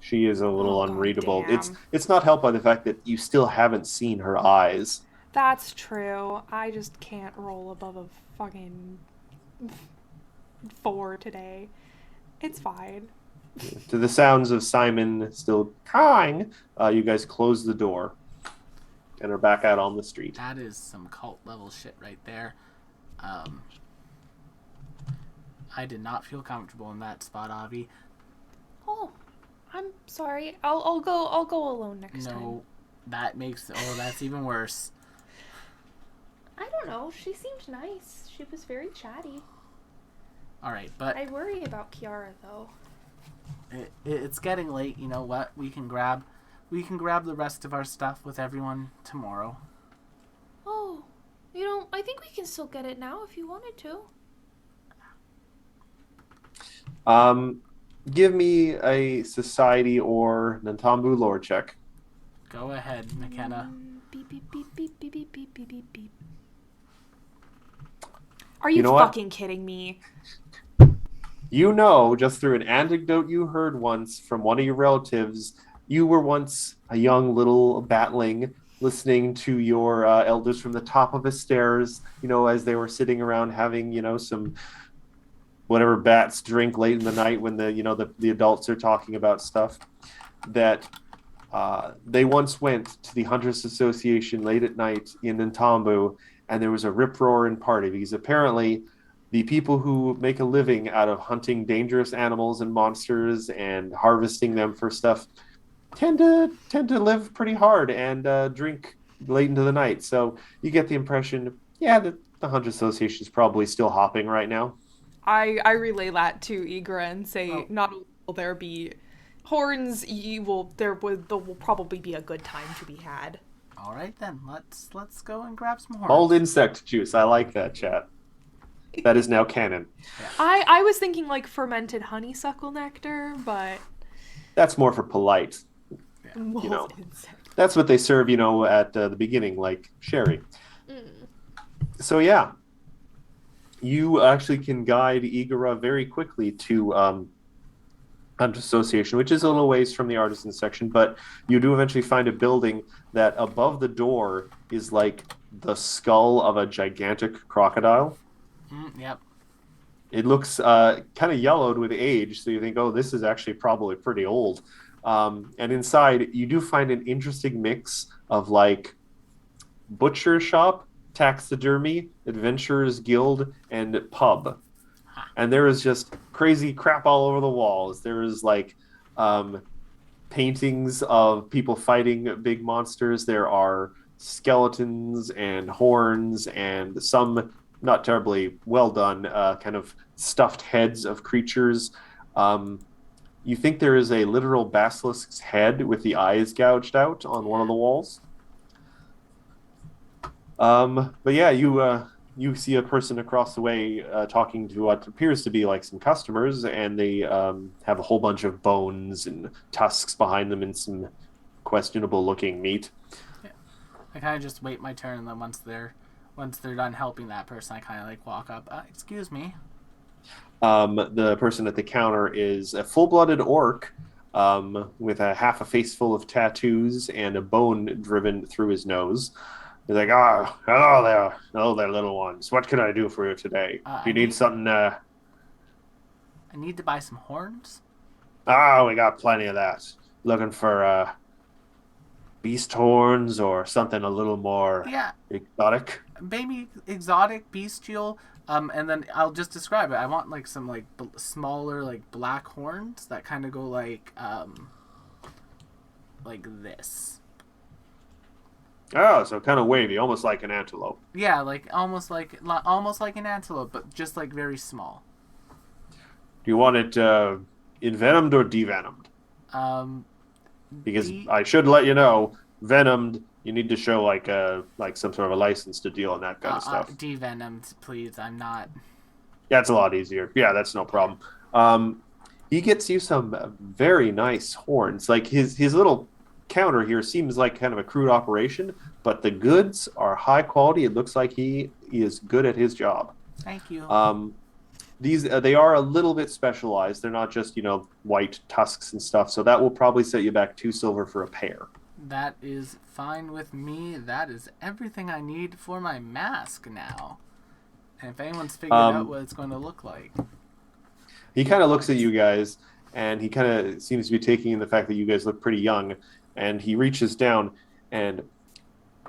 She is a little unreadable. goddamn. It's not helped by the fact that you still haven't seen her eyes. That's true. I just can't roll above a fucking 4 today. It's fine. To the sounds of Simon still cawing, you guys close the door and are back out on the street. That is some cult level shit right there. Um, I did not feel comfortable in that spot, Avi. Oh, I'm sorry. I'll go alone next time. No, that's even worse. I don't know. She seemed nice. She was very chatty. All right, but I worry about Kiara though. it's getting late. You know what? We can grab the rest of our stuff with everyone tomorrow. Oh, I think we can still get it now if you wanted to. Give me a society or Nantambu lore check. Go ahead, McKenna. Beep beep beep beep beep beep beep beep beep beep. Are you You know what? fucking kidding me? You know, just through an anecdote you heard once from one of your relatives, you were once a young little batling listening to your elders from the top of the stairs, as they were sitting around having, some whatever bats drink late in the night when the adults are talking about stuff, that they once went to the Hunters Association late at night in Nantambu, and there was a rip-roaring party because apparently the people who make a living out of hunting dangerous animals and monsters and harvesting them for stuff tend to live pretty hard and drink late into the night. So you get the impression, yeah, that the Hunters Association is probably still hopping right now. I relay that to Igra and say, Oh. not only will there be horns, there will probably be a good time to be had. All right then, let's go and grab some horns. Mulled insect juice. I like that, chat. That is now canon. I was thinking like fermented honeysuckle nectar, but That's more for polite. mold insect. That's what they serve, at the beginning, like sherry. So yeah, you actually can guide Igara very quickly to Hunt Association, which is a little ways from the artisan section, but you do eventually find a building that above the door is like the skull of a gigantic crocodile. Yep. It looks kind of yellowed with age, so you think, oh, this is actually probably pretty old. And inside, you do find an interesting mix of like butcher shop, taxidermy, adventurers guild, and pub. And there is just crazy crap all over the walls. There is like paintings of people fighting big monsters. There are skeletons and horns and some not terribly well done kind of stuffed heads of creatures. You think there is a literal basilisk's head with the eyes gouged out on one of the walls. But yeah, you see a person across the way talking to what appears to be like some customers, and they have a whole bunch of bones and tusks behind them and some questionable looking meat. Yeah. I kind of just wait my turn, and then once they're done helping that person, I kind of like walk up. Excuse me. The person at the counter is a full-blooded orc with half a face full of tattoos and a bone driven through his nose. He's like, hello there, little ones. What can I do for you today? You need something? I need to buy some horns. We got plenty of that. Looking for beast horns or something a little more exotic? Maybe exotic, bestial. And then I'll just describe it. I want like some like smaller like black horns that kind of go like this. Oh, so kind of wavy, almost like an antelope. Yeah, like almost like an antelope, but just like very small. Do you want it envenomed or devenomed? Because The- I should let you know, venomed, you need to show like some sort of a license to deal in that kind of stuff. Devenomed, please. I'm not. That's a lot easier. Yeah, that's no problem. He gets you some very nice horns. Like his little counter here seems like kind of a crude operation, but the goods are high quality. It looks like he is good at his job. Thank you. These they are a little bit specialized. They're not just white tusks and stuff. So that will probably set you back 2 silver for a pair. That is fine with me. That is everything I need for my mask now. And if anyone's figured out what it's going to look like. He kind of looks at you guys, and he kind of seems to be taking in the fact that you guys look pretty young. And he reaches down and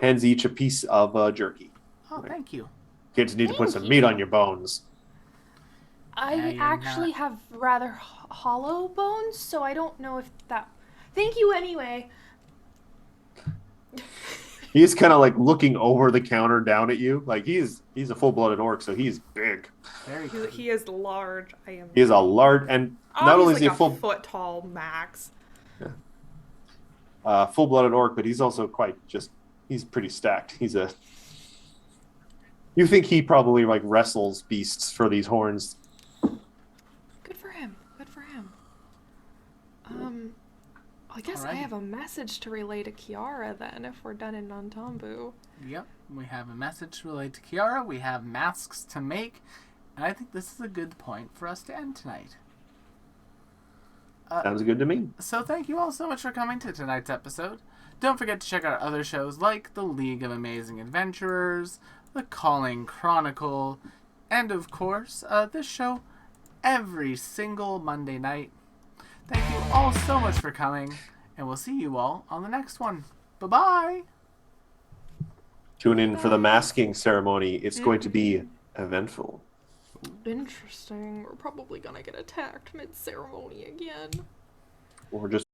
hands each a piece of jerky. Oh, thank you. Kids need to put Thank some you. meat on your bones. Yeah, I you're actually have rather hollow bones, so I don't know if that. Thank you anyway. He's kind of like looking over the counter down at you. Like he's a full-blooded orc, so he's big. Very good. He is large. I am. He is a large, and not he's only like is he a a foot tall max. full-blooded orc, but he's also he's pretty stacked. You think he probably like wrestles beasts for these horns. Good for him. Good for him. I guess I Alrighty. have a message to relay to Kiara then, if we're done in Nantambu. Yep, we have a message related to Kiara. We have masks to make. And I think this is a good point for us to end tonight. Sounds good to me. So thank you all so much for coming to tonight's episode. Don't forget to check out other shows like The League of Amazing Adventurers, The Calling Chronicle, and of course, this show every single Monday night. Thank you all so much for coming, and we'll see you all on the next one. Bye-bye! Tune in for the masking ceremony. It's going to be eventful. Interesting. We're probably gonna get attacked mid-ceremony again. Or just